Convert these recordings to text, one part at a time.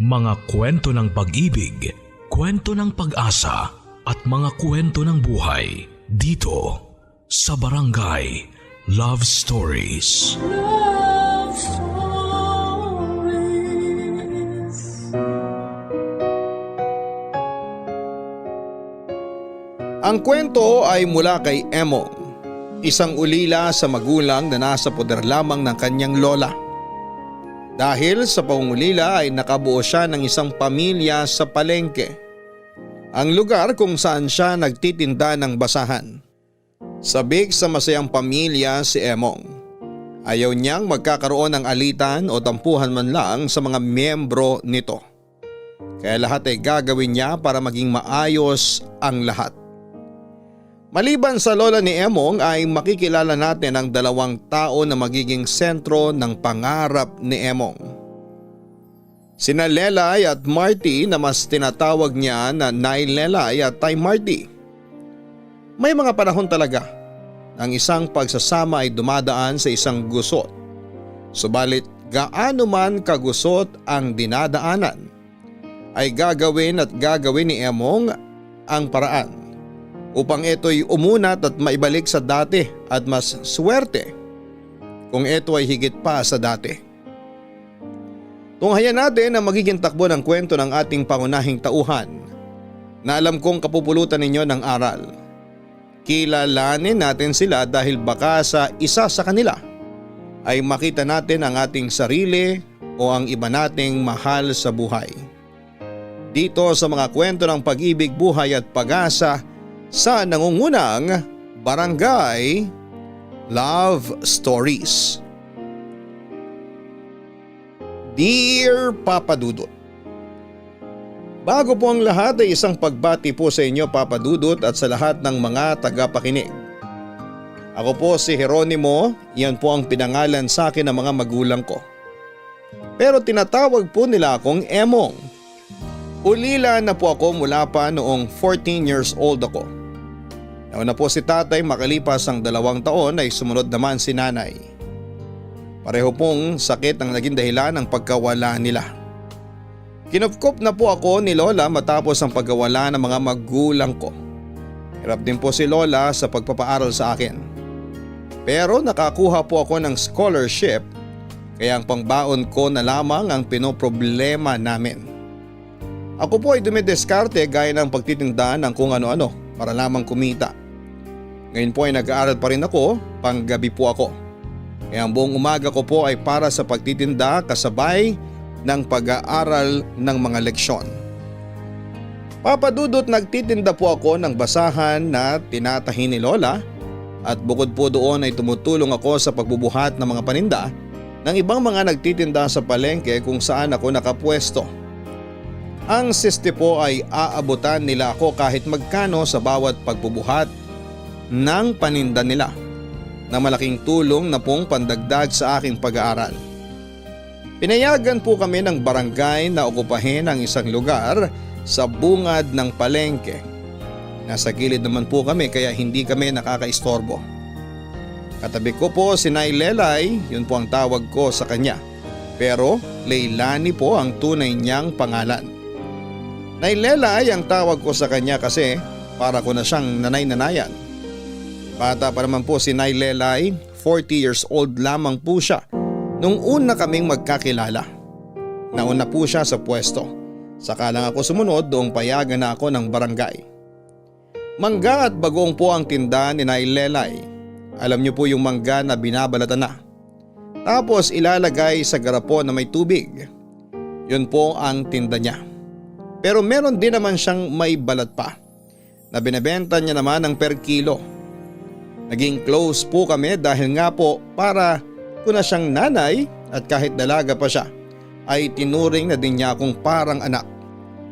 Mga kwento ng pag-ibig, kwento ng pag-asa at mga kwento ng buhay dito sa Barangay Love Stories. Love Stories. Ang kwento ay mula kay Emong, isang ulila sa magulang na nasa poder lamang ng kanyang lola. Dahil sa pangungulila ay nakabuo siya ng isang pamilya sa palengke, ang lugar kung saan siya nagtitinda ng basahan. Sabik sa masayang pamilya si Emong. Ayaw niyang magkakaroon ng alitan o tampuhan man lang sa mga miyembro nito. Kaya lahat ay gagawin niya para maging maayos ang lahat. Maliban sa lola ni Emong ay makikilala natin ang dalawang tao na magiging sentro ng pangarap ni Emong. Sina Lelay at Marty na mas tinatawag niya na Nay Lelay at Tay Marty. May mga panahon talaga ang isang pagsasama ay dumadaan sa isang gusot. Subalit gaano man kagusot ang dinadaanan ay gagawin ni Emong ang paraan upang ito'y umunat at maibalik sa dati at mas swerte kung ito ay higit pa sa dati. Tunghayan natin ang magiging takbo ng kwento ng ating pangunahing tauhan na alam kong kapupulutan ninyo ng aral. Kilalanin natin sila dahil baka sa isa sa kanila ay makita natin ang ating sarili o ang iba nating mahal sa buhay. Dito sa mga kwento ng pag-ibig, buhay at pag-asa sa nangungunang Barangay Love Stories. Dear Papa Dudut, bago po ang lahat ay isang pagbati po sa inyo Papa Dudut at sa lahat ng mga tagapakinig. Ako po si Jeronimo, yan po ang pinangalan sa akin ng mga magulang ko. Pero tinatawag po nila akong Emong. Ulila na po ako mula pa noong 14 years old ako. Nauna po si tatay, makalipas ang 2 taon ay sumunod naman si nanay. Pareho pong sakit ang naging dahilan ng pagkawala nila. Kinupkop na po ako ni Lola matapos ang pagkawala ng mga magulang ko. Hirap din po si Lola sa pagpapaaral sa akin. Pero nakakuha po ako ng scholarship kaya ang pangbaon ko na lamang ang pinoproblema namin. Ako po ay dumidiskarte gaya ng pagtitinda ng kung ano-ano para lamang kumita. Ngayon po ay nag-aaral pa rin ako, panggabi po ako. Kaya ang buong umaga ko po ay para sa pagtitinda kasabay ng pag-aaral ng mga leksyon. Papa Dudut, nagtitinda po ako ng basahan na tinatahi ni Lola at bukod po doon ay tumutulong ako sa pagbubuhat ng mga paninda ng ibang mga nagtitinda sa palengke kung saan ako nakapwesto. Ang siste po ay aabutan nila ako kahit magkano sa bawat pagbubuhat ng paninda nila na malaking tulong na pong pandagdag sa aking pag-aaral. Pinayagan po kami ng barangay na okupahin ang isang lugar sa bungad ng palengke. Nasa gilid naman po kami kaya hindi kami nakakaistorbo. Katabi ko po si Nay Lelay, yun po ang tawag ko sa kanya. Pero Leilani po ang tunay niyang pangalan. Nay Lelay ang tawag ko sa kanya kasi para ko na siyang nanay-nanayan. Bata pa naman po si Nay Lelay, 40 years old lamang po siya nung una kaming magkakilala. Nauna po siya sa pwesto, saka lang ako sumunod doong payagan na ako ng barangay. Mangga at bagong po ang tinda ni Nay Lelay. Alam niyo po yung mangga na binabalatan na. Tapos ilalagay sa garapon na may tubig. Yun po ang tinda niya. Pero meron din naman siyang may balat pa na binebenta niya naman ng per kilo. Naging close po kami dahil nga po para ko na siyang nanay at kahit dalaga pa siya ay tinuring na din niya akong parang anak.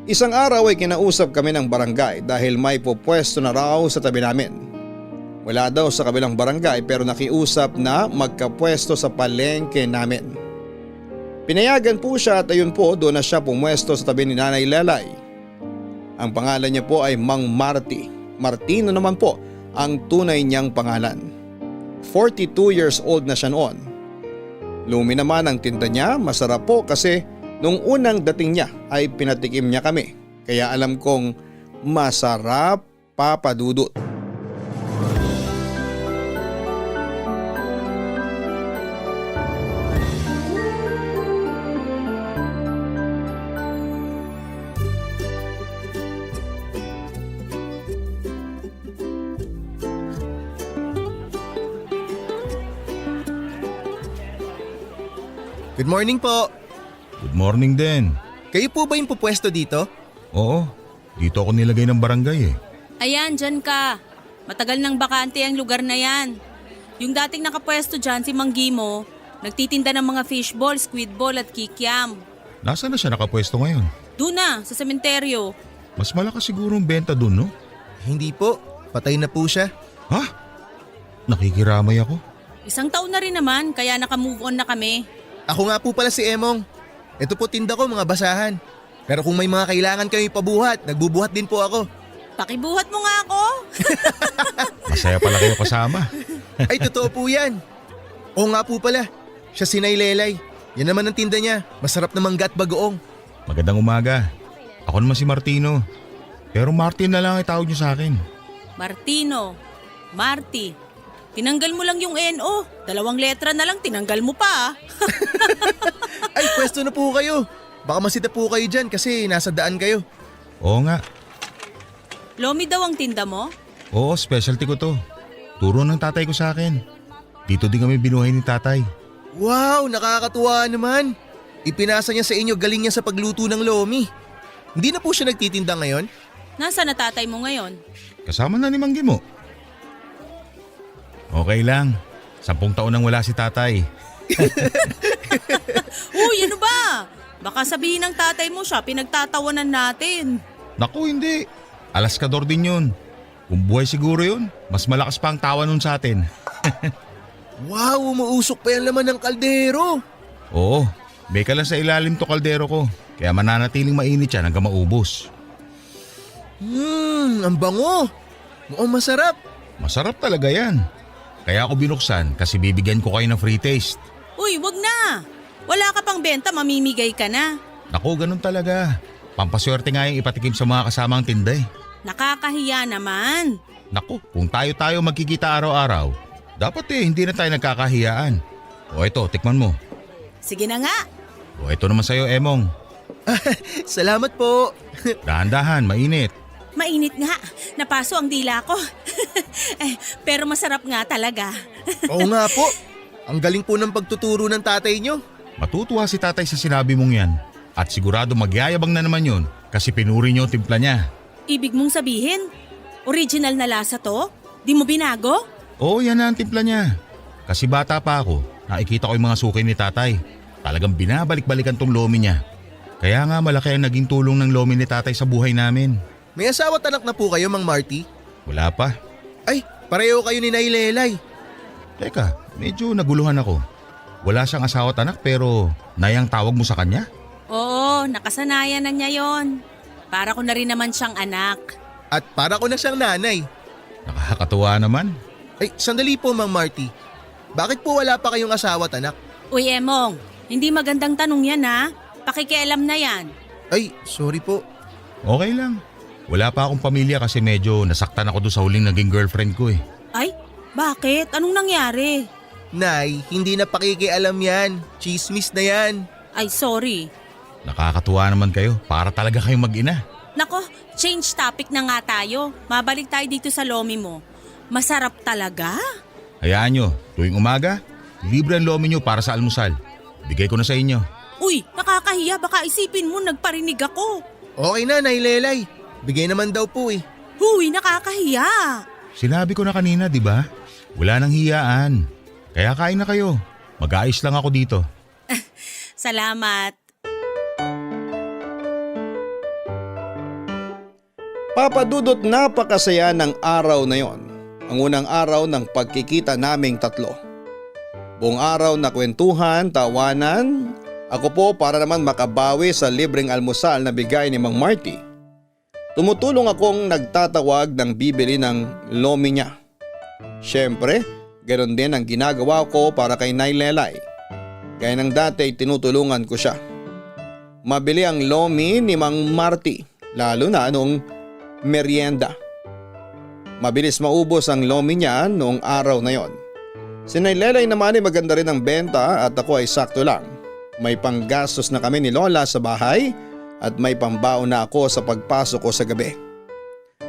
Isang araw ay kinausap kami ng barangay dahil may pupwesto na raw sa tabi namin. Wala daw sa kabilang barangay pero nakiusap na magkapwesto sa palengke namin. Pinayagan po siya at ayun po doon na siya pumwesto sa tabi ni Nanay Lelay. Ang pangalan niya po ay Mang Marty. Martino naman po ang tunay niyang pangalan. 42 years old na siya noon. Lumi naman ang tinda niya, masarap po kasi Nung unang dating niya ay pinatikim niya kami, kaya alam kong masarap, Papa Dudut. Good morning po. Good morning din. Kayo po ba yung pupwesto dito? Oo, dito ako nilagay ng barangay eh. Ayan, dyan ka. Matagal nang bakante ang lugar na yan. Yung dating nakapwesto dyan, si Mang Gimo, nagtitinda ng mga fishball, squidball at kikiam. Nasaan na siya nakapwesto ngayon? Doon na, sa sementeryo. Mas malakas siguro ang benta dun, no? Hindi po. Patay na po siya. Ha? Nakikiramay ako. Isang taon na rin naman, kaya naka-move on na kami. Ako nga po pala si Emong. Ito po tinda ko, mga basahan. Pero kung may mga kailangan kayo ipabuhat, nagbubuhat din po ako. Pakibuhat mo nga ako. Masaya pala kayo kasama. Ay, totoo po yan. Oo nga po pala. Siya si Nay Lelay. Yan naman ang tinda niya. Masarap na mangga at bagoong. Magandang umaga. Ako naman si Martino. Pero Martin na lang ay tawag niyo sa akin. Martino, Marty, tinanggal mo lang yung NO. 2 letra na lang, tinanggal mo pa. Ay, pwesto na po kayo. Baka masita po kayo dyan kasi nasa daan kayo. Oo nga. Lomi daw ang tinda mo? Oo, specialty ko to. Turo ng tatay ko sa akin. Dito din kami binuhay ni tatay. Wow, nakakatuwa naman. Ipinasa niya sa inyo galing niya sa pagluto ng lomi. Hindi na po siya nagtitinda ngayon? Nasa na tatay mo ngayon? Kasama na ni Mang Gimo. Okay lang. 10 taon nang wala si tatay. Uy, ano ba? Baka sabihin ng tatay mo siya, pinagtatawanan natin. Naku, hindi. Alaskador din yun. Kung buhay siguro yun, mas malakas pa ang tawa nun sa atin. Wow, umuusok pa yan laman ng kaldero. Oo, may ka lang sa ilalim to kaldero ko. Kaya mananatiling mainit yan hanggang maubos. Ang bango. Mukhang masarap. Masarap talaga yan. Kaya ako binuksan kasi bibigyan ko kayo ng free taste. Uy, wag na. Wala ka pang benta, mamimigay ka na. Naku, ganun talaga. Pampaswerte nga yung ipatikim sa mga kasamang tinda eh. Nakakahiya naman. Naku, kung tayo magkikita araw-araw, dapat hindi na tayo nagkakahiyaan. O ito, tikman mo. Sige na nga. O ito naman sa'yo, Emong. Salamat po. Dahan-dahan, mainit. Mainit nga. Napaso ang dila ko. Pero masarap nga talaga. Oo nga po. Ang galing po ng pagtuturo ng tatay nyo. Matutuwa si tatay sa sinabi mong yan. At sigurado magyayabang na naman yun kasi pinuri niyo ang timpla niya. Ibig mong sabihin, original na lasa to? Di mo binago? Oo, yan na ang timpla niya. Kasi bata pa ako, nakikita ko yung mga suki ni tatay. Talagang binabalik-balikan tong lomi niya. Kaya nga malaki ang naging tulong ng lomi ni tatay sa buhay namin. May asawa at anak na po kayo, Mang Marty? Wala pa. Ay, pareho kayo ni Nay Lelay. Teka, medyo naguluhan ako. Wala siyang asawa at anak pero nayang tawag mo sa kanya? Oo, nakasanayan na niya yon. Para ko na rin naman siyang anak. At para ko na siyang nanay. Nakakatuwa naman. Ay, sandali po, Mang Marty. Bakit po wala pa kayong asawa at anak? Uy, Emong, hindi magandang tanong yan ha. Pakikialam na yan. Ay, sorry po. Okay lang. Wala pa akong pamilya kasi medyo nasaktan ako doon sa huling naging girlfriend ko eh. Ay, bakit? Anong nangyari? Nay, hindi na pakikialam yan. Chismis na yan. Ay, sorry. Nakakatuwa naman kayo. Para talaga kayong mag-ina. Nako, change topic na nga tayo. Mabalik tayo dito sa lomi mo. Masarap talaga? Hayaan nyo, tuwing umaga, libre ang lomi nyo para sa almusal. Bigay ko na sa inyo. Uy, nakakahiya. Baka isipin mo nagparinig ako. Okay na, Nay Lelay. Bigay naman daw po eh. Huy, nakakahiya. Sinabi ko na kanina, di ba? Wala nang hiyaan. Kaya kain na kayo. Mag-aayos lang ako dito. Salamat. Papa Dudut, napakasaya ng araw na yon. Ang unang araw ng pagkikita naming tatlo. Buong araw na kwentuhan, tawanan. Ako po para naman makabawi sa libreng almusal na bigay ni Mang Marty. Tumutulong akong nagtatawag ng bibili ng lomi niya. Siyempre, ganoon din ang ginagawa ko para kay Nay Lelay. Gaya ng dati, tinutulungan ko siya. mabili ang lomi ni Mang Marty, lalo na noong merienda. Mabilis maubos ang lomi niya noong araw na yon. Si Nay Lelay naman ay maganda rin ang benta at ako ay sakto lang. May panggastos na kami ni Lola sa bahay at may pambaon na ako sa pagpasok ko sa gabi.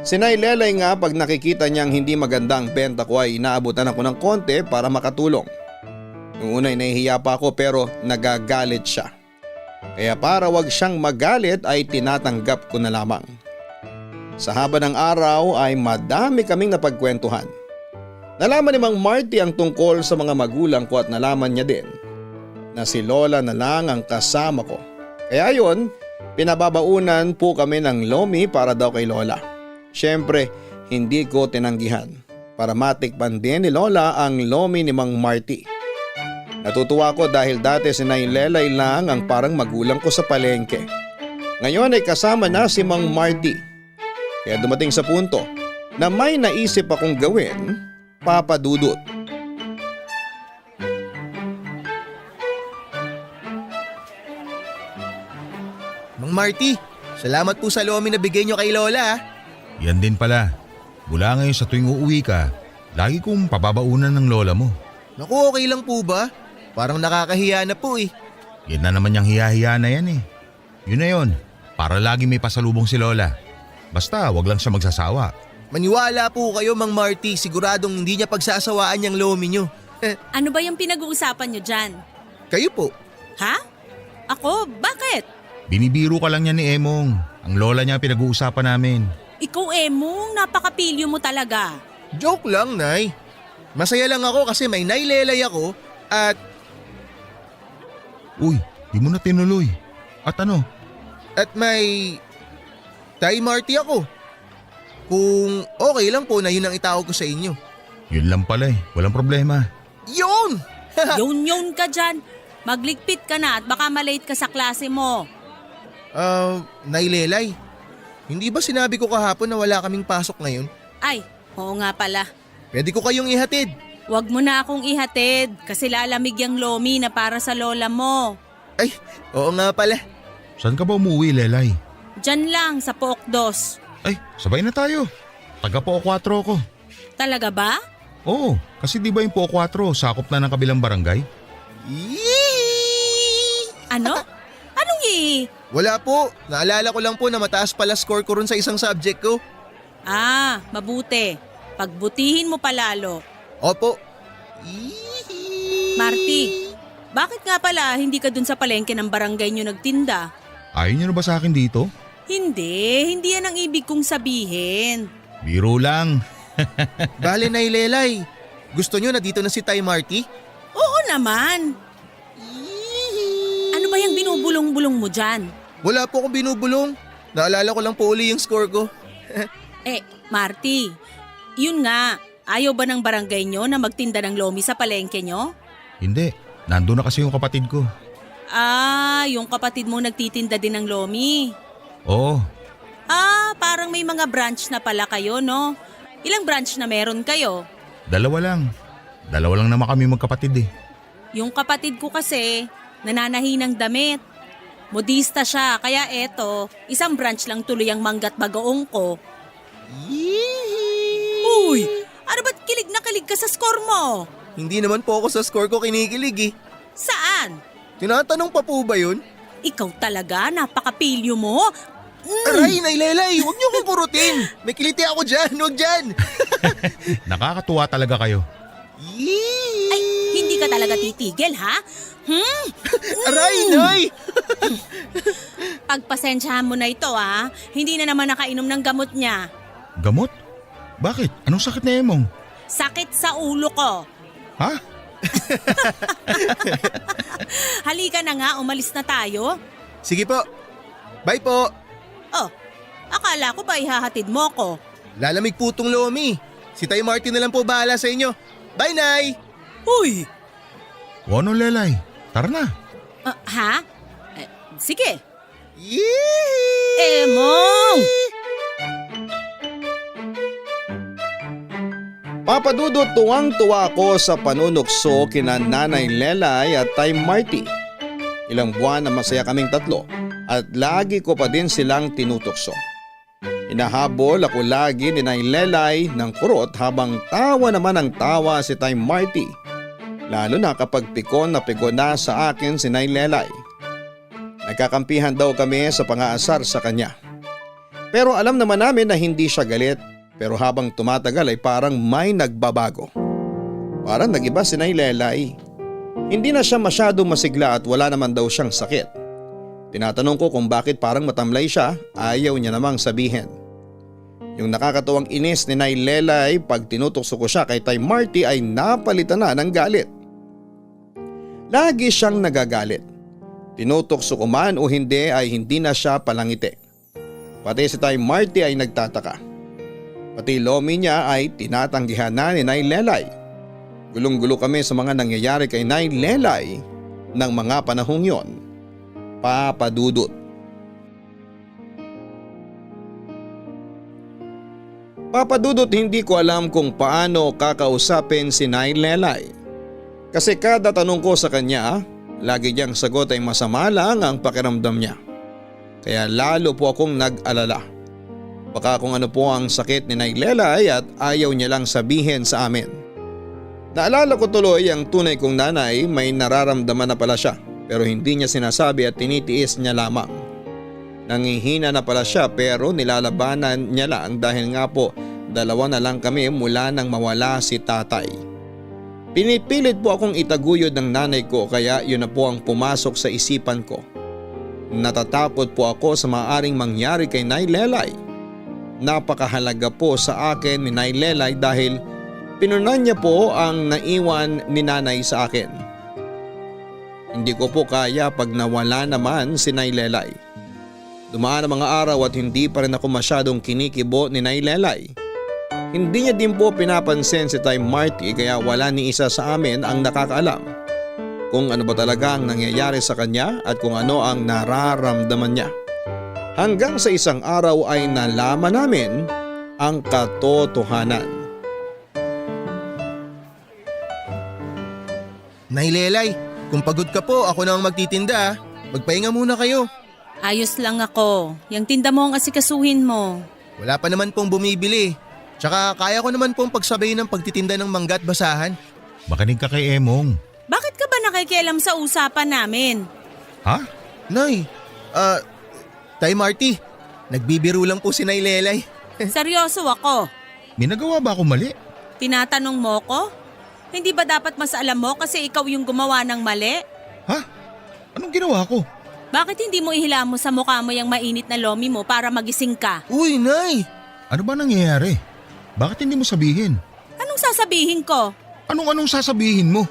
Si Nay Lelay nga pag nakikita niyang hindi maganda ang benta ko ay inaabutan ako ng konti para makatulong. Noong una ay nahihiya pa ako pero nagagalit siya. Kaya para wag siyang magalit ay tinatanggap ko na lamang. Sa haba ng araw ay madami kaming napagkwentuhan. Nalaman ni Mang Marty ang tungkol sa mga magulang ko at nalaman niya din na si Lola na lang ang kasama ko. Kaya yun, pinababaunan po kami ng lomi para daw kay Lola. Siyempre, hindi ko tinanggihan para matikpan din ni Lola ang lomi ni Mang Marty. Natutuwa ko dahil dati si Nay Lelay lang ang parang magulang ko sa palengke. Ngayon ay kasama na si Mang Marty. Kaya dumating sa punto na may naisip akong gawin, Papa Dudut. Mang Marty, salamat po sa lomi na bigay nyo kay Lola. Yan din pala. Mula ngayon sa tuwing uuwi ka, lagi kong pababaunan ng lola mo. Naku, okay lang po ba? Parang nakakahiya na po eh. Yan na naman yung hiya-hiya na yan eh. Yun na yun, para lagi may pasalubong si Lola. Basta wag lang siya magsasawa. Maniwala po kayo Mang Marty, siguradong hindi niya pagsasawaan yung lomi nyo. Ano ba yung pinag-uusapan nyo dyan? Kayo po. Ha? Ako? Bakit? Binibiro ka lang niya ni Emong. Ang lola niya pinag-uusapan namin. Ikaw, Emong, napakapilyo mo talaga. Joke lang, Nay. Masaya lang ako kasi may Nay Lelay ako at Uy, di mo na tinuloy. At ano? may Tay Marty ako. Kung okay lang po na yun ang itawag ko sa inyo. Yun lang pala eh, walang problema. Yun! Yun ka dyan. Magligpit ka na at baka malate ka sa klase mo. Nay Lelay, hindi ba sinabi ko kahapon na wala kaming pasok ngayon? Ay, oo nga pala. Pwede ko kayong ihatid. Huwag mo na akong ihatid kasi lalamig yung lomi na para sa lola mo. Ay, oo nga pala. Saan ka ba umuwi, Lelay? Diyan lang sa Pook 2. Ay, sabay na tayo. Taga po 4 ko. Talaga ba? Oo, kasi di ba yung po 4 sakop na ng kabilang barangay? Ano? Anong Wala po. Naalala ko lang po na mataas pala score ko ron sa isang subject ko. Ah, mabuti. Pagbutihin mo palalo. Opo. Marty, bakit nga pala hindi ka dun sa palengke ng barangay nyo nagtinda? Ayaw niyo na ba sa akin dito? Hindi yan ang ibig kong sabihin. Biro lang. Bale, Nay Lelay. Gusto nyo na dito na si Tay Marty? Oo naman. Ano ba yung binubulong-bulong mo dyan? Wala po akong binubulong. Naalala ko lang po uli yung score ko. Marty, yun nga, ayaw ba ng barangay nyo na magtinda ng lomi sa palengke nyo? Hindi, nandun na kasi yung kapatid ko. Ah, yung kapatid mo nagtitinda din ng lomi. Oo, Ah, parang may mga branch na pala kayo, no? Ilang branch na meron kayo? 2 lang. 2 lang naman kami magkapatid eh. Yung kapatid ko kasi, nananahi ng damit. Modista siya, kaya eto, isang branch lang tuloy ang manggat bagoong ko. Uy, ano ba't kilig na kilig ka sa score mo? Hindi naman po ako sa score ko kinikilig eh. Saan? Tinatanong pa po ba yun? Ikaw talaga, napakapilyo mo. Aray, Nay Lelay, huwag niyo kong kurutin. May kiliti ako dyan, huwag dyan. Nakakatuwa talaga kayo. Ay, hindi ka talaga titigil, ha? Aray, Nay! Pagpasensyahan mo na ito, ha? Hindi na naman nakainom ng gamot niya. Gamot? Bakit? Anong sakit na Emong? Sakit sa ulo ko. Ha? Halika na nga, umalis na tayo. Sige po. Bye po. Oh, akala ko ba ihahatid mo ko? Lalamig po tong lomi. Si Tay Marty na lang po bahala sa inyo. Bye, Nay! Uy! O ano, Lelay? Tara na. Ha? Sige. Yee! Emong! Papa Dudut, tuwang-tuwa ko sa panunukso kina Nanay Lelay at Tay Marty. Ilang buwan na masaya kaming tatlo at lagi ko pa din silang tinutokso. Inahabol ako lagi ni Nay Lelay ng kurot habang tawa naman ang tawa si Tay Marty. Lalo na kapag pikon na sa akin si Nay Lelay. Nagkakampihan daw kami sa pangaasar sa kanya. Pero alam naman namin na hindi siya galit, pero habang tumatagal ay parang may nagbabago. Parang nagiba si Nay Lelay. Hindi na siya masyadong masigla at wala naman daw siyang sakit. Tinatanong ko kung bakit parang matamlay siya, ayaw niya namang sabihin. Yung nakakatuwang inis ni Nay Lelay pag tinutokso ko siya kay Tay Marty ay napalitan na ng galit. Lagi siyang nagagalit. Tinutokso ko man o hindi ay hindi na siya palangiti. Pati si Tay Marty ay nagtataka. Pati lomi niya ay tinatanggihan na ni Nay Lelay. Gulong-gulo kami sa mga nangyayari kay Nay Lelay ng mga panahong yon. Papa Dudut. Papa Dudut, hindi ko alam kung paano kakausapin si Nay Lelay. Kasi kada tanong ko sa kanya, lagi niyang sagot ay masama lang ang pakiramdam niya. Kaya lalo po akong nag-alala. Baka kung ano po ang sakit ni Nay Lelay at ayaw niya lang sabihin sa amin. Naalala ko tuloy ang tunay kong nanay, may nararamdaman na pala siya pero hindi niya sinasabi at tinitiis niya lamang. Nangihina na pala siya pero nilalabanan niya lang dahil nga po dalawa na lang kami mula nang mawala si tatay. Pinipilit po akong itaguyod ng nanay ko kaya yun na po ang pumasok sa isipan ko. Natatakot po ako sa maaaring mangyari kay Nay Lelay. Napakahalaga po sa akin ni Nay Lelay dahil pinunan niya po ang naiwan ni nanay sa akin. Hindi ko po kaya pag nawala naman si Nay Lelay. Dumaan ang mga araw at hindi pa rin ako masyadong kinikibo ni Nay Lelay. Hindi niya din po pinapansin si Tay Marty kaya wala ni isa sa amin ang nakakaalam kung ano ba talaga ang nangyayari sa kanya at kung ano ang nararamdaman niya. Hanggang sa isang araw ay nalaman namin ang katotohanan. Nay Lelay, kung pagod ka po ako na ang magtitinda. Magpahinga muna kayo. Ayos lang ako. Yang tinda mo ang asikasuhin mo. Wala pa naman pong bumibili. Tsaka kaya ko naman pong pagsabayin ng pagtitinda ng mangga at basahan. Makinig ka kay Emong. Bakit ka ba nakikialam sa usapan namin? Ha? Nay, Tay Marty, nagbibiro lang po si Nay Lelay. Seryoso ako. May nagawa ba ako mali? Tinatanong mo ko? Hindi ba dapat mas alam mo kasi ikaw yung gumawa ng mali? Ha? Anong ginawa ko? Bakit hindi mo ihila mo sa mukha mo yung mainit na lomi mo para magising ka? Uy, Nay! Ano ba nangyayari? Bakit hindi mo sabihin? Anong sasabihin ko? Anong sasabihin mo?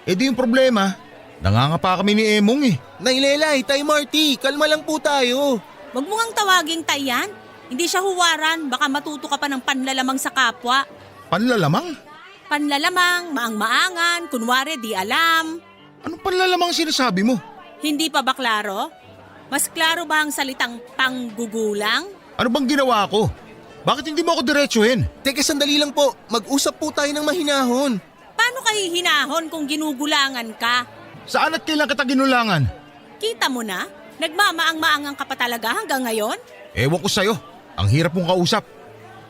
Eh di yung problema, nangangapa kami ni Emong eh. Nay Lelay, Tay Marty, kalma lang po tayo. Wag mo ngang tawaging tayan. Hindi siya huwaran, baka matuto ka pa ng panlalamang sa kapwa. Panlalamang? Panlalamang, maang-maangan, kunwari di alam. Anong panlalamang sinasabi mo? Hindi pa ba klaro? Mas klaro ba ang salitang panggugulang? Ano bang ginawa ko? Bakit hindi mo ako diretsuhin? Teka, sandali lang po. Mag-usap po tayo ng mahinahon. Paano ka hihinahon kung ginugulangan ka? Saan at kailan kita ginulangan? Kita mo na? Nagmamaang-maangang ka pa talaga hanggang ngayon? Ewan ko sa'yo. Ang hirap mong kausap.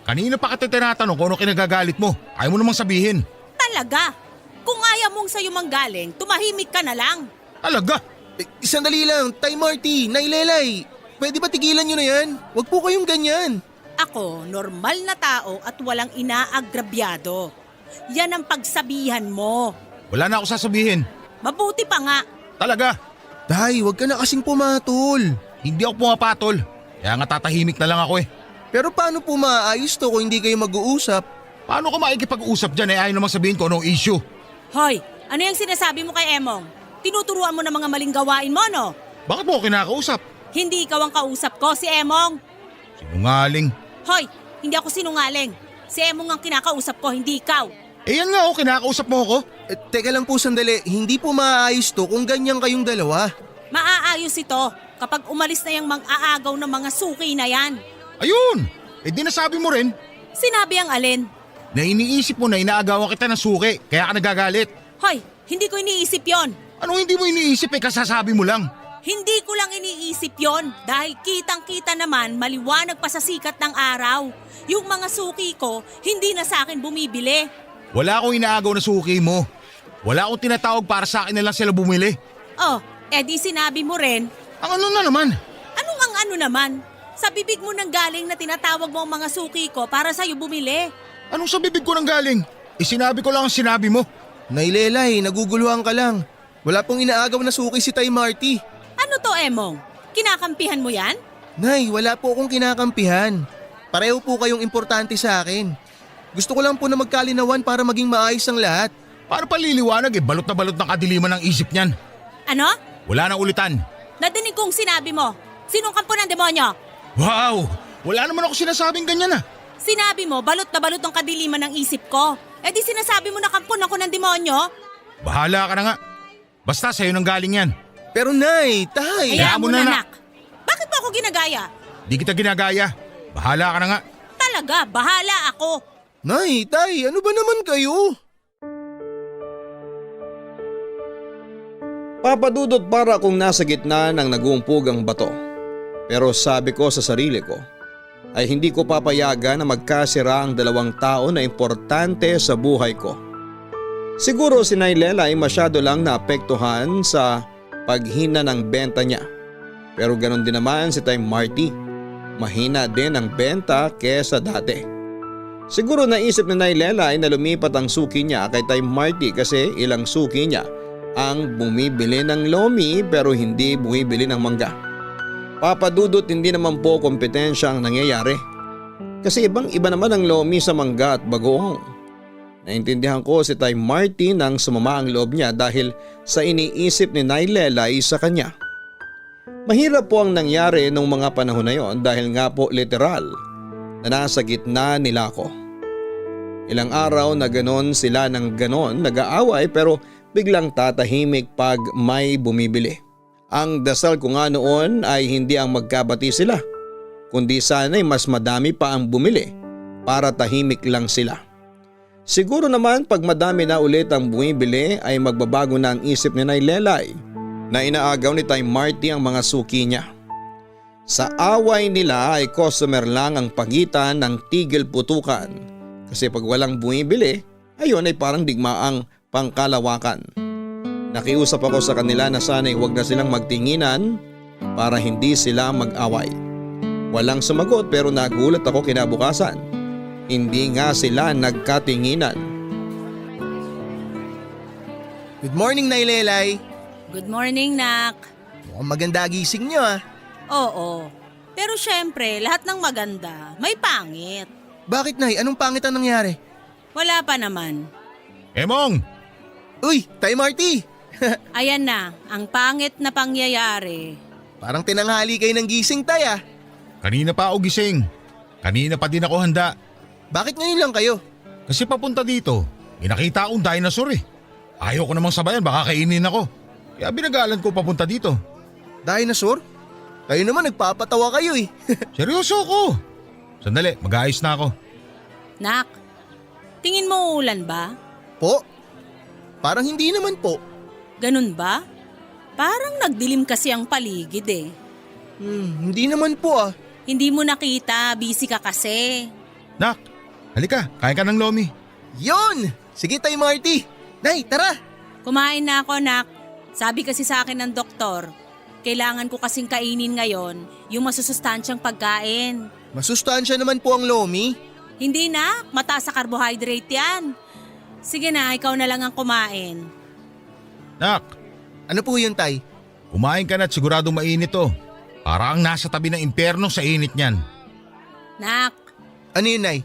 Kanina pa kita tinatanong kung ano kinagagalit mo. Ayaw mo namang sabihin. Talaga? Kung ayaw mong sa'yo manggaling, tumahimik ka na lang. Talaga? Sandali lang, Tay Marty, Nay Lelay. Pwede ba tigilan nyo na yan? Huwag po kayong ganyan. Ako, normal na tao at walang inaagrabyado. Yan ang pagsabihan mo. Wala na ako sasabihin. Mabuti pa nga. Talaga? Tay, huwag ka na kasing pumatol. Hindi ako pumapatol. Kaya nga tatahimik na lang ako eh. Pero paano po maayos to kung hindi kayo mag-uusap? Paano ka makikipag-usap dyan eh ayaw namang sabihin ko anong issue? Hoy, ano yung sinasabi mo kay Emong? Tinuturuan mo ng mga maling gawain mo, no? Bakit mo ako kinakausap? Hindi ikaw ang kausap ko, si Emong. Sinungaling. Hoy, hindi ako sinungaling. Si Emong ang kinakausap ko, hindi ikaw. Eh yan nga kinakausap mo ako. Teka lang po sandali, hindi po maayos to kung ganyan kayong dalawa. Maaayos ito kapag umalis na yung mang-aagaw ng mga suki na yan. Ayun! Eh di nasabi mo rin. Sinabi ang alin? Na iniisip mo na inaagawan kita ng suki, kaya ka nagagalit. Hoy, hindi ko iniisip yon. Anong hindi mo iniisip eh kasasabi mo lang? Hindi ko lang iniisip yon dahil kitang-kita naman maliwanag pa sa sikat ng araw. Yung mga suki ko, hindi na sa akin bumibili. Wala akong inaagaw na suki mo. Wala akong tinatawag para sa akin na lang sila bumili. Oh, edi sinabi mo rin. Ang ano na naman? Anong ang ano naman? Sa bibig mo nang galing na tinatawag mo ang mga suki ko para sa'yo bumili. Anong sa bibig ko nang galing? Sinabi ko lang ang sinabi mo. Nay Lelay, naguguluhan ka lang. Wala pong inaagaw na suki si Tay Marty. Ano to, Emong? Kinakampihan mo yan? Nay, wala po akong kinakampihan. Pareho po kayong importante sa akin. Gusto ko lang po na magkalinawan para maging maayos ang lahat. Para paliliwanag balot na balot ng kadiliman ng isip niyan. Ano? Wala nang ulitan. Nadinig kong sinabi mo. Sinong kampo ng demonyo? Wow! Wala naman ako sinasabing ganyan ah. Sinabi mo, balot na balot ang kadiliman ng isip ko. Eh di sinasabi mo na kampon ako ng demonyo? Bahala ka na nga. Basta sa'yo nang galing yan. Pero Nay, Tay. Hayaan mo mo na, na, nak. Bakit mo ako ginagaya? Di kita ginagaya. Bahala ka na nga. Talaga, bahala ako. Nay, Tay, ano ba naman kayo? Papadudot para akong nasa gitna ng nagumpugang bato. Pero sabi ko sa sarili ko ay hindi ko papayagan na magkasira ang dalawang tao na importante sa buhay ko. Siguro si Nailela ay masyado lang naapektuhan sa paghina ng benta niya. Pero ganon din naman si Tay Marty. Mahina din ang benta kesa dati. Siguro naisip ni Nailela ay na lumipat ang suki niya kay Tay Marty kasi ilang suki niya ang bumibili ng lomi pero hindi bumibili ng mangga. Papadudot hindi naman po kompetensya ang nangyayari. Kasi ibang iba naman ang lomi sa mangga at bagoong. Naintindihan ko si Tay Marty nang sumama ang loob niya dahil sa iniisip ni Nailela ay sa kanya. Mahirap po ang nangyari nung mga panahon na yon dahil nga po literal na nasa gitna nila ako. Ilang araw na ganon sila ng ganon nag-aaway pero biglang tatahimik pag may bumibili. Ang dasal ko nga noon ay hindi ang magkabati sila, kundi sana'y mas madami pa ang bumili para tahimik lang sila. Siguro naman pag madami na ulit ang bumibili ay magbabago na ang isip ni Nailelay na inaagaw ni Tay Marty ang mga suki niya. Sa away nila ay customer lang ang pagitan ng tigil putukan kasi pag walang bumibili ayun ay parang digmaang pangkalawakan. Nakiusap ako sa kanila na sana'y huwag na silang magtinginan para hindi sila mag-away. Walang sumagot pero nagulat ako kinabukasan. Hindi nga sila nagkatinginan. Good morning, Nay Lelay. Good morning, nak. Mukhang maganda gising niyo ah. Oo. Pero syempre, lahat ng maganda, may pangit. Bakit, Nay? Anong pangit ang nangyari? Wala pa naman. Emong! Uy, Tay Marty! Ayan na, ang pangit na pangyayari. Parang tinanghali kayo ng gising, Tay ah. Kanina pa ako gising. Kanina pa din ako handa. Bakit ngayon lang kayo? Kasi papunta dito, may nakita akong dinosaur eh. Ayaw ko namang sabayan, baka kainin ako. Kaya binagalan ko papunta dito. Dinosaur? Kayo naman nagpapatawa kayo eh. Seryoso ako. Sandali, mag-aayos na ako. Nak, tingin mo uulan ba? Po? Parang hindi naman po. Ganun ba? Parang nagdilim kasi ang paligid eh. Hindi naman po ah. Hindi mo nakita, busy ka kasi. Nak, halika, kain ka ng lomi. Yon! Sige, Tay Marty. Nay, tara! Kumain na ako, nak. Sabi kasi sa akin ng doktor, kailangan ko kasing kainin ngayon yung masusustansyang pagkain. Masustansya naman po ang lomi. Hindi na, mataas sa carbohydrate yan. Sige na, ikaw na lang ang kumain. Nak, Ano po yun, Tay? kumain ka na at siguradong mainit to. Para ang nasa tabi ng impyerno sa init niyan. Nak, Ano yun, Nay?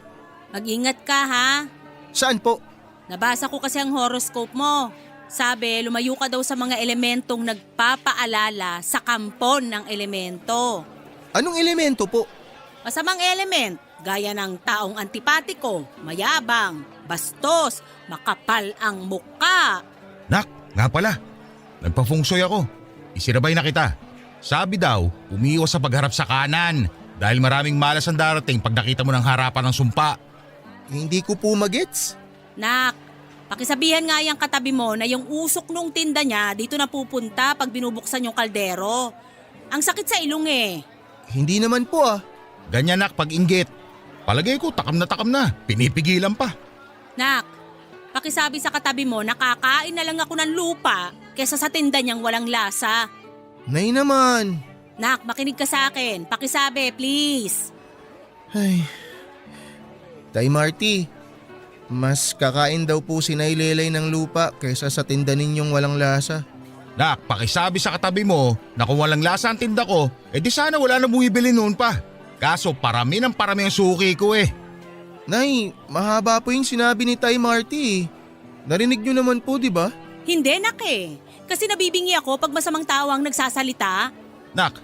mag-ingat ka ha. Saan po? Nabasa ko kasi ang horoscope mo. Sabi, lumayo ka daw sa mga elementong nagpapaalala sa kampon ng elemento. Anong elemento po? Masamang element, gaya ng taong antipatiko, mayabang, bastos, makapal ang muka. Nak, nga pala. Nagpa-fungsoy ako. Isinabay na kita. Sabi daw, umiiwas sa pagharap sa kanan dahil maraming malas ang darating pag nakita mo ng harapan ng sumpa. Hindi ko po magets. Nak, Pakisabihan nga yung katabi mo na yung usok nung tinda niya dito na pupunta pag binubuksan yung kaldero. Ang sakit sa ilong eh. Hindi naman po ah. Ganyan nak pag inggit. Palagay ko takam na, pinipigilan pa. Nak, pakisabi sa katabi mo na kakain na lang ako ng lupa kesa sa tinda niyang walang lasa. Nay naman. Nak, makinig ka sa akin. Pakisabi, please. Ay. Tay Marty, mas kakain daw po si Nay Lelay ng lupa kaysa sa tinda ninyong walang lasa. Nak, pakisabi sa katabi mo na kung walang lasa ang tinda ko, di sana wala na bumibili noon pa. Kaso parami ang suki ko eh. Nay, mahaba po yung sinabi ni Tay Marty. Narinig nyo naman po, di ba? Hindi, nak eh. Kasi nabibingi ako pag masamang tao ang nagsasalita. Nak,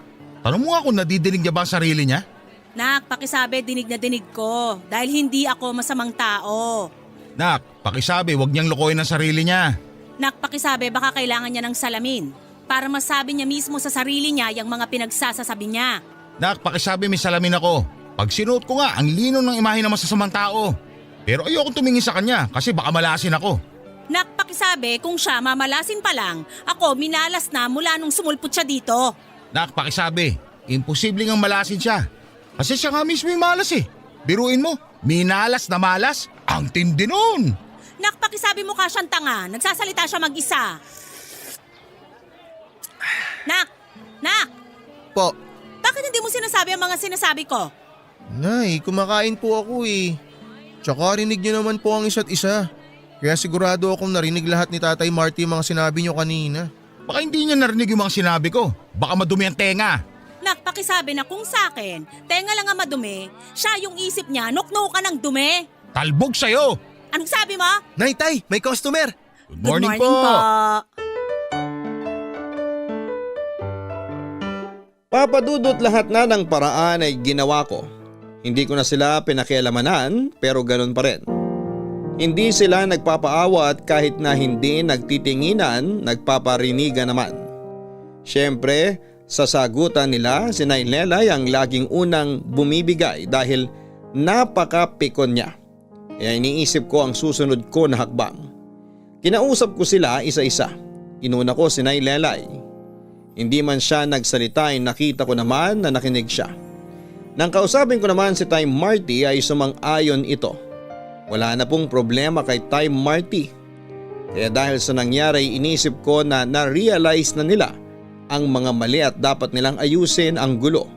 tanong mo nga kung nadidinig niya ba ang sarili niya? Nak, pakisabi dinig na dinig ko dahil hindi ako masamang tao. Nak, pakisabi wag niyang lokohin ang sarili niya. Nak, pakisabi baka kailangan niya ng salamin para masabi niya mismo sa sarili niya yung mga pinagsasasabi niya. Nak, pakisabi may salamin ako. Pag sinuot ko nga, ang lino ng imahe ng masasamang tao. Pero ayokong tumingin sa kanya kasi baka malasin ako. Nak, pakisabi kung siya mamalasin pa lang, ako minalas na mula nung sumulpot siya dito. Nak, pakisabi, imposible ngang malasin siya. Kasi siya nga mismo yung malas eh. Biruin mo, minalas na malas, ang tindi nun. Nak, pakisabi mo ka siyang tanga, nagsasalita siya mag-isa. Nak! Nak! Po. Bakit hindi mo sinasabi ang mga sinasabi ko? Nay, kumakain po ako eh. Tsaka rinig nyo naman po ang isa't isa. Kaya sigurado akong narinig lahat ni Tatay Marty yung mga sinabi nyo kanina. Baka hindi niya narinig yung mga sinabi ko. Baka madumi ang tenga. Nak, pakisabi na kung sa akin, tenga lang ang madumi, siya yung isip niya, nukno ka ng dumi. Talbog sa'yo. Anong sabi mo? Nay, Tay, may customer! Good morning, po. Papadudot lahat na ng paraan ay ginawa ko. Hindi ko na sila pinakialamanan pero ganun pa rin. Hindi sila nagpapaawat kahit na hindi nagtitinginan, nagpaparinigan naman. Siyempre, sa sagutan nila si Nay Lelay ang laging unang bumibigay dahil napaka-pikon niya. Kaya iniisip ko ang susunod ko na hakbang. Kinausap ko sila isa-isa. Inuna ko si Nay Lelay. Hindi man siya nagsalita ay nakita ko naman na nakinig siya. Nang kausapin ko naman si Tay Marty ay sumang-ayon ito. Wala na pong problema kay Tay Marty. Kaya dahil sa nangyari inisip ko na na-realize na nila ang mga mali at dapat nilang ayusin ang gulo.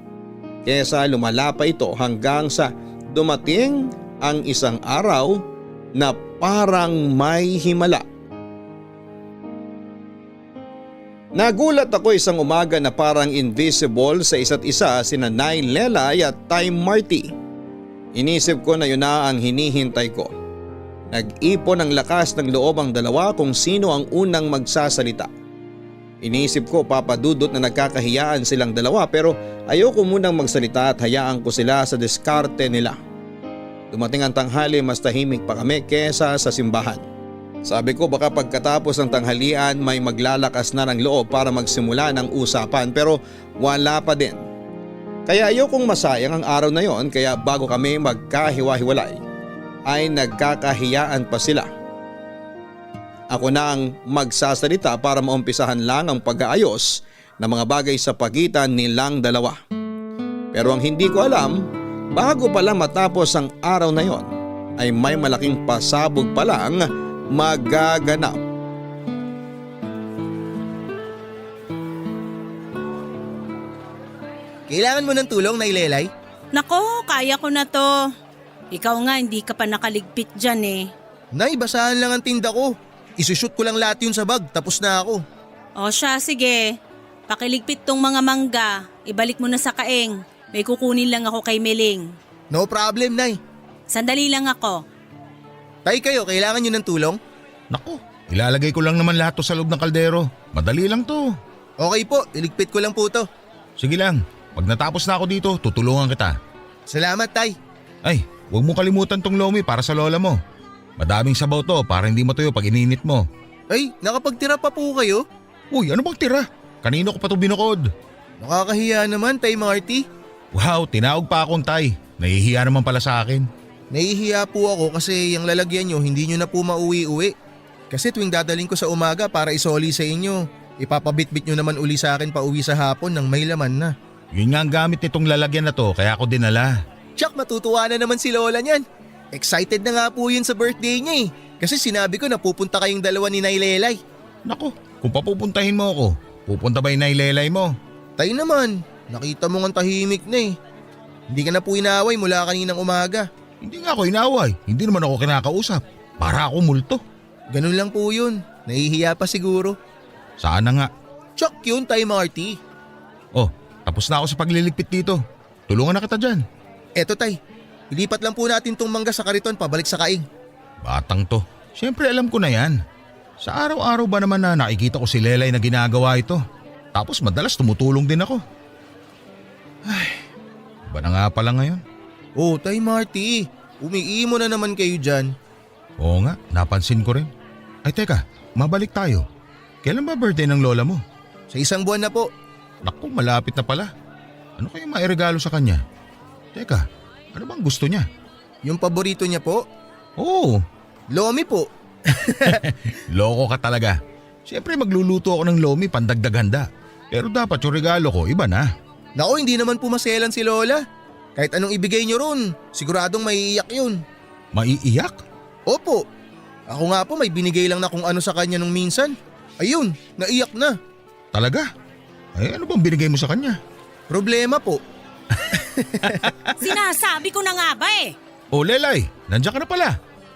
Kesa lumala pa ito hanggang sa dumating ang isang araw na parang may himala. Nagulat ako isang umaga na parang invisible sa isa't isa sina Nay Lelay at Tay Marty. Inisip ko na yun na ang hinihintay ko. Nag-ipon ng lakas ng loob ang dalawa kung sino ang unang magsasalita. Inisip ko papadudot na nagkakahiyaan silang dalawa pero ayoko munang magsalita at hayaan ko sila sa diskarte nila. Dumating ang tanghali mas tahimik pa kami kesa sa simbahan. Sabi ko baka pagkatapos ng tanghalian may maglalakas na ng loob para magsimula ng usapan pero wala pa din. Kaya ayokong masayang ang araw na yon kaya bago kami magkahiwa-hiwalay ay nagkakahiyaan pa sila. Ako na ang magsasalita para maumpisahan lang ang pag-aayos ng mga bagay sa pagitan nilang dalawa. Pero ang hindi ko alam, bago pala matapos ang araw na yon ay may malaking pasabog pa lang magaganap. Kailangan mo ng tulong, Nay Lelay? Nako, kaya ko na to. Ikaw nga hindi ka pa nakaligpit dyan eh. Nay, basahan lang ang tinda ko. Isushoot ko lang lahat yun sa bag, tapos na ako. O siya, sige. Pakiligpit tong mga mangga. Ibalik mo na sa kaeng. May kukunin lang ako kay Meling. No problem, Nay. Sandali lang ako. Tay, kayo, kailangan nyo ng tulong? Naku, ilalagay ko lang naman lahat to sa loob ng kaldero. Madali lang to. Okay po, iligpit ko lang po to. Sige lang, pag natapos na ako dito, tutulungan kita. Salamat, Tay. Ay, huwag mo kalimutan tong lomi para sa lola mo. Madaming sabaw to para hindi matuyo pag ininit mo. Ay, nakapagtira pa po kayo? Uy, ano bang tira? Kanino ko pa to binukod? Nakakahiya naman, Tay Marty. Wow, tinawag pa akong Tay. Nahihiya naman pala sa akin. Nahihiya po ako kasi yung lalagyan nyo hindi nyo na po mauwi-uwi. Kasi tuwing dadaling ko sa umaga para isoli sa inyo, ipapabitbit nyo naman uli sa akin pa uwi sa hapon ng may laman na. Yun nga ang gamit nitong lalagyan na to kaya ako dinala. Tsak, matutuwa na naman si Lola niyan. Excited na nga po yun sa birthday niya eh. Kasi sinabi ko na pupunta kayong dalawa ni Nay Lelay. Nako, kung papupuntahin mo ako, pupunta ba yung nailelay mo? Tayo naman, nakita mo nga tahimik na eh. Hindi ka na po inaaway mula kaninang umaga. Hindi nga ako inaway, hindi naman ako kinakausap. Para ako multo. Ganun lang po yun, nahihiya pa siguro. Sana nga. Tsak yun, Tay Marty. Oh, tapos na ako sa pagliligpit dito. Tulungan na kita dyan. Eto Tay, ilipat lang po natin tong mangga sa kariton pabalik sa kaing. Batang to. Siyempre alam ko na yan. Sa araw-araw ba naman na nakikita ko si Lelay na ginagawa ito? Tapos madalas tumutulong din ako. Ay, iba na nga pala ngayon. Oh, Tay Marty, umiimo na naman kayo dyan. Oo nga, napansin ko rin. Ay teka, mabalik tayo. Kailan ba birthday ng lola mo? Sa 1 buwan na po. Naku, malapit na pala. Ano kaya mairegalo sa kanya? Teka, ano bang gusto niya? Yung paborito niya po? Oo, Lomi po. loko ka talaga. Siyempre magluluto ako ng lomi pandagdag handa. Pero dapat yung regalo ko iba na. Nako, hindi naman po maselan si Lola. Kahit anong ibigay niyo ron, siguradong maiiyak yun. Maiiyak? Opo. Ako nga po may binigay lang na kung ano sa kanya nung minsan. Ayun, naiyak na. Talaga? Ay ano bang binigay mo sa kanya? Problema po. Sinasabi ko na nga ba eh. Oh Lelay, nandiyan ka na pala.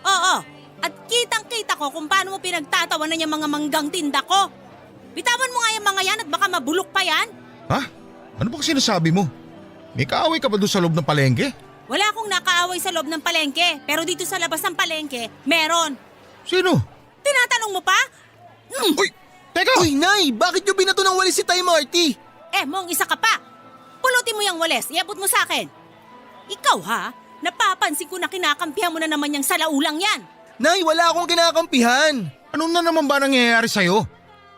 Oo, at kitang-kita ko kung paano mo pinagtatawanan yung mga manggang tinda ko. Bitawan mo nga yung mga yan at baka mabulok pa yan. Ha? Ano bang sinasabi mo? May kaaway ka ba doon sa loob ng palengke? Wala akong nakaaway sa loob ng palengke, pero dito sa labas ng palengke, meron. Sino? Tinatanong mo pa? Uy, teka! Uy, Nay, bakit niyo binato ng walis si Tay Marty? Mong isa ka pa. Pulutin mo yung walis, iabot mo sa akin. Ikaw ha? Napapansin ko na kinakampihan mo na naman yung salaulang yan. Nay, wala akong kinakampihan. Ano na naman ba nangyayari sa'yo?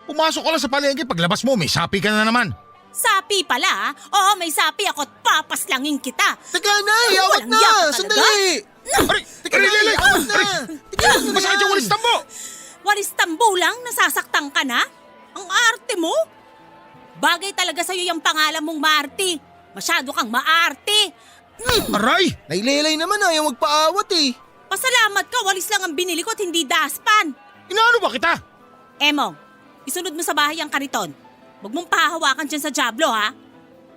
Pumasok ka lang sa palengke, paglabas mo may sapi ka na naman. Sapi pala ha? Oo, may sapi ako at papaslangin kita. Teka, Nay, awat Walang yak na! ka Sandali! Aray! Teka, Aray, Nay, Lelay! awat na! Aray! Masakit yung walis mo! Walis tambo lang, nasasaktan ka na? Ang arte mo? Bagay talaga sa'yo yung pangalan mong Marty. Masyado kang maarte. Aray! Nailelay naman, ayaw magpaawat eh. Pasalamat ka, walis lang ang binili ko at hindi daspan. Inaano ba kita? Emong, isunod mo sa bahay ang kariton. Huwag mong pahawakan dyan sa Diablo ha.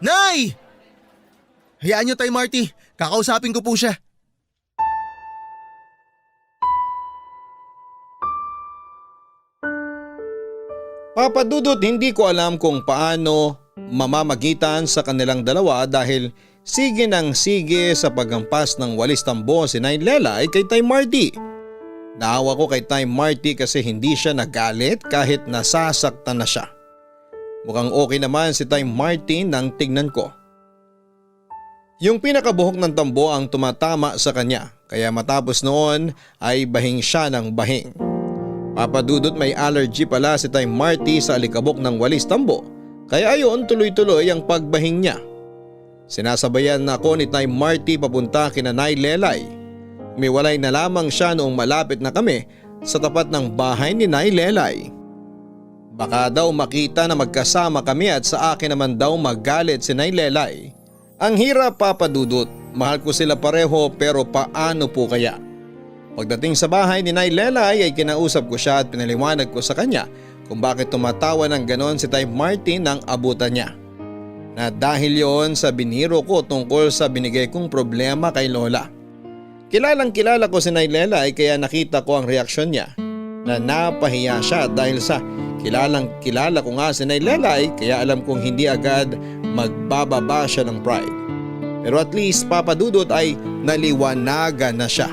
Nay! Hayaan niyo, Tay Marty. Kakausapin ko po siya. Papa Dudut, hindi ko alam kung paano mamamagitan sa kanilang dalawa dahil sige ng sige sa paghampas ng walis tambo si Nay Lelay kay Tay Marty. Naawa ko kay Tay Marty kasi hindi siya nagalit kahit nasasaktan na siya. Mukhang okay naman si Tay Marty nang tignan ko. Yung pinakabuhok ng tambo ang tumatama sa kanya kaya matapos noon ay bahing siya ng bahing. Papa Dudut, may allergy pala si Tay Marty sa alikabok ng walis tambo kaya ayon tuloy-tuloy ang pagbahing niya. Sinasabayan ako ni Tay Marty papunta kina Nay Lelay. Umiwalay na lamang siya noong malapit na kami sa tapat ng bahay ni Nay Lelay. Baka daw makita na magkasama kami at sa akin naman daw magalit si Nay Lelay. Ang hirap, Papa Dudut, mahal ko sila pareho pero paano po kaya? Pagdating sa bahay ni Nay Lelay ay kinausap ko siya at pinaliwanag ko sa kanya kung bakit tumatawa ng ganon si Tay Marty nang abutan niya. Na dahil yon sa biniro ko tungkol sa binigay kong problema kay Lola. Kilalang kilala ko si Nay Lelay kaya nakita ko ang reaksyon niya na napahiya siya dahil sa kilalang kilala ko nga si Nay Lelay kaya alam kong hindi agad magbababa siya ng pride. Pero at least, Papa Dudut, ay naliwanagan na siya.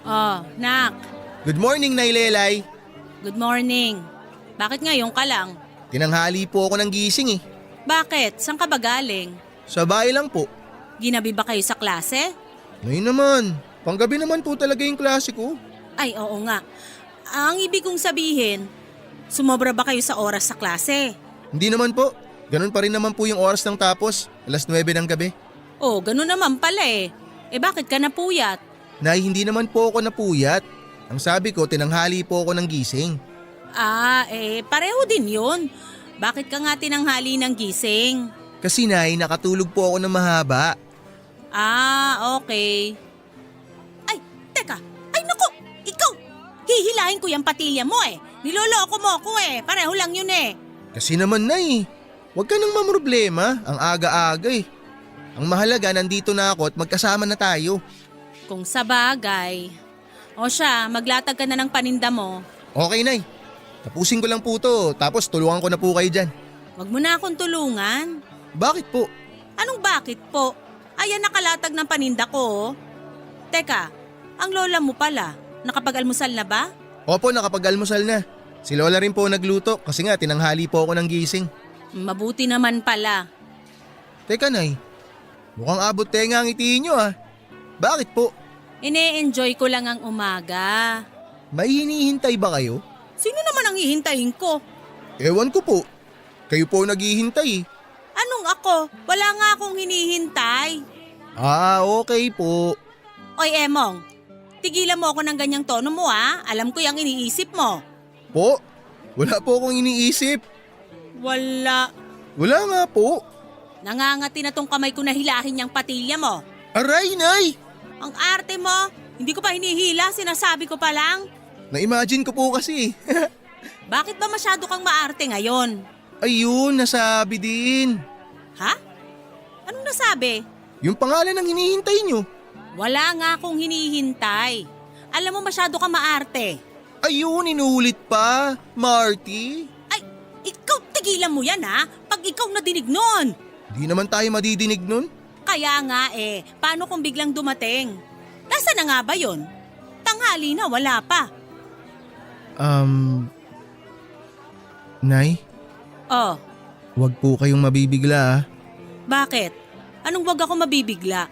Oh, Nak. Good morning, Nay Lelay. Good morning. Bakit ngayon ka lang? Tinanghali po ako ng gising eh. Bakit? Saan ka ba galing? Sa bahay lang po. Ginabi ba kayo sa klase? Ngayon naman, panggabi naman po talaga yung klase ko. Ay, oo nga. Ang ibig kong sabihin, sumobra ba kayo sa oras sa klase? Hindi naman po. Ganun pa rin naman po yung oras ng tapos, alas 9 ng gabi. Oh, ganun naman pala eh. Eh bakit ka napuyat? Nay, hindi naman po ako napuyat. Ang sabi ko, tinanghali po ako ng gising. Pareho din yun. Bakit ka nga tinanghali ng gising? Kasi Nay, nakatulog po ako ng mahaba. Okay. Ay, teka. Ay naku, ikaw. Hihilahin ko yung patilya mo eh. Niloloko mo ako eh. Pareho lang yun eh. Kasi naman Nay, huwag ka nang mamroblema, ang aga-aga eh. Ang mahalaga, nandito na ako at magkasama na tayo. Kung sa bagay. O siya, maglatag ka na ng paninda mo. Okay Nay, tapusin ko lang po to, tapos tulungan ko na po kayo dyan. Wag mo na akong tulungan. Bakit po? Anong bakit po? Ayan nakalatag ng paninda ko oh. Teka, ang lola mo pala, nakapag-almusal na ba? Opo, nakapag-almusal na. Si Lola rin po nagluto kasi nga tinanghali po ako ng gising. Mabuti naman pala. Teka Nay, mukhang abot tenga ang itiin nyo ah. Bakit po? Ine-enjoy ko lang ang umaga. May hinihintay ba kayo? Sino naman ang hihintayin ko? Ewan ko po. Kayo po naghihintay eh. Anong ako? Wala nga akong hinihintay. Okay po. Oy Emong, tigilan mo ako ng ganyang tono mo ha. Alam ko yung iniisip mo. Po? Wala po akong iniisip. Wala. Wala nga po. Nangangati na tong kamay ko na hilahin yung patilya mo. Aray, Nay! Ang arte mo, hindi ko pa hinihila, sinasabi ko pa lang. Na-imagine ko po kasi. Bakit ba masyado kang maarte ngayon? Ayun, nasabi din. Ha? Anong nasabi? Yung pangalan ng hinihintay nyo. Wala nga akong hinihintay. Alam mo masyado kang maarte. Ayun, inulit pa. Marty. Ay, ikaw tigilan mo yan ha, pag ikaw nadinig nun. Di naman tayo madidinig nun. Kaya nga paano kung biglang dumating? Nasaan na nga ba yun? Tanghali na, wala pa. Nay, Oh, wag po kayong mabibigla ah. bakit? Anong wag ako mabibigla?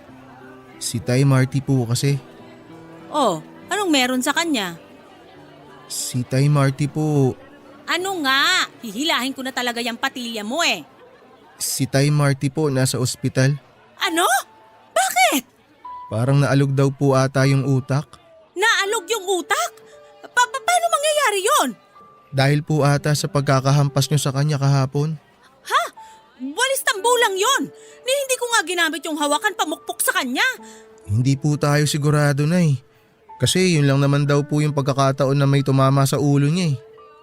Si Tay Marty po kasi. Oh, anong meron sa kanya? Si Tay Marty po. Ano nga? Hihilahin ko na talaga yung patilya mo eh. Si Tay Marty po nasa ospital. Ano? Bakit? Parang naalog daw po ata yung utak. Naalog yung utak? Paano mangyayari yon? Dahil po ata sa pagkakahampas nyo sa kanya kahapon. Ha? Walis tambulang yon. Ni hindi ko nga ginamit yung hawakan pamukpok sa kanya. Hindi po tayo sigurado na eh. Kasi yun lang naman daw po yung pagkakataon na may tumama sa ulo niya eh.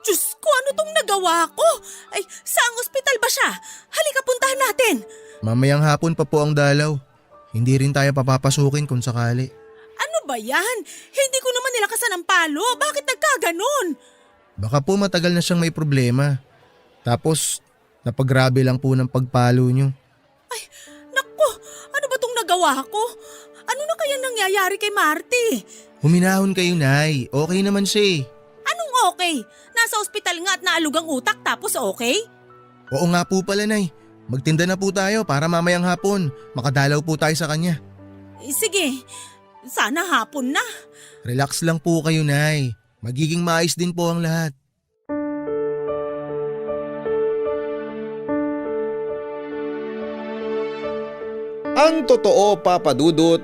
Diyos ko, ano tong nagawa ko? Ay, saang ospital ba siya? Halika, puntahan natin. Mamayang hapon pa po ang dalaw. Hindi rin tayo papapasukin kung sakali. Ano ba yan? Hindi ko naman nilakasan ng palo. Bakit nagkaganon? Baka po matagal na siyang may problema. Tapos napagrabe lang po ng pagpalo nyo. Ay, naku, ano ba tong nagawa ko? Ano na kaya nangyayari kay Marty? Huminahon kayo, Nay. Okay naman siya eh. Anong okay? Nasa ospital nga at naalog ang utak tapos okay? Oo nga po pala, Nay. Magtinda na po tayo para mamayang hapon. Makadalaw po tayo sa kanya. Sige, sana hapon na. Relax lang po kayo, Nay. Magiging maayos din po ang lahat. Ang totoo, Papa Dudut,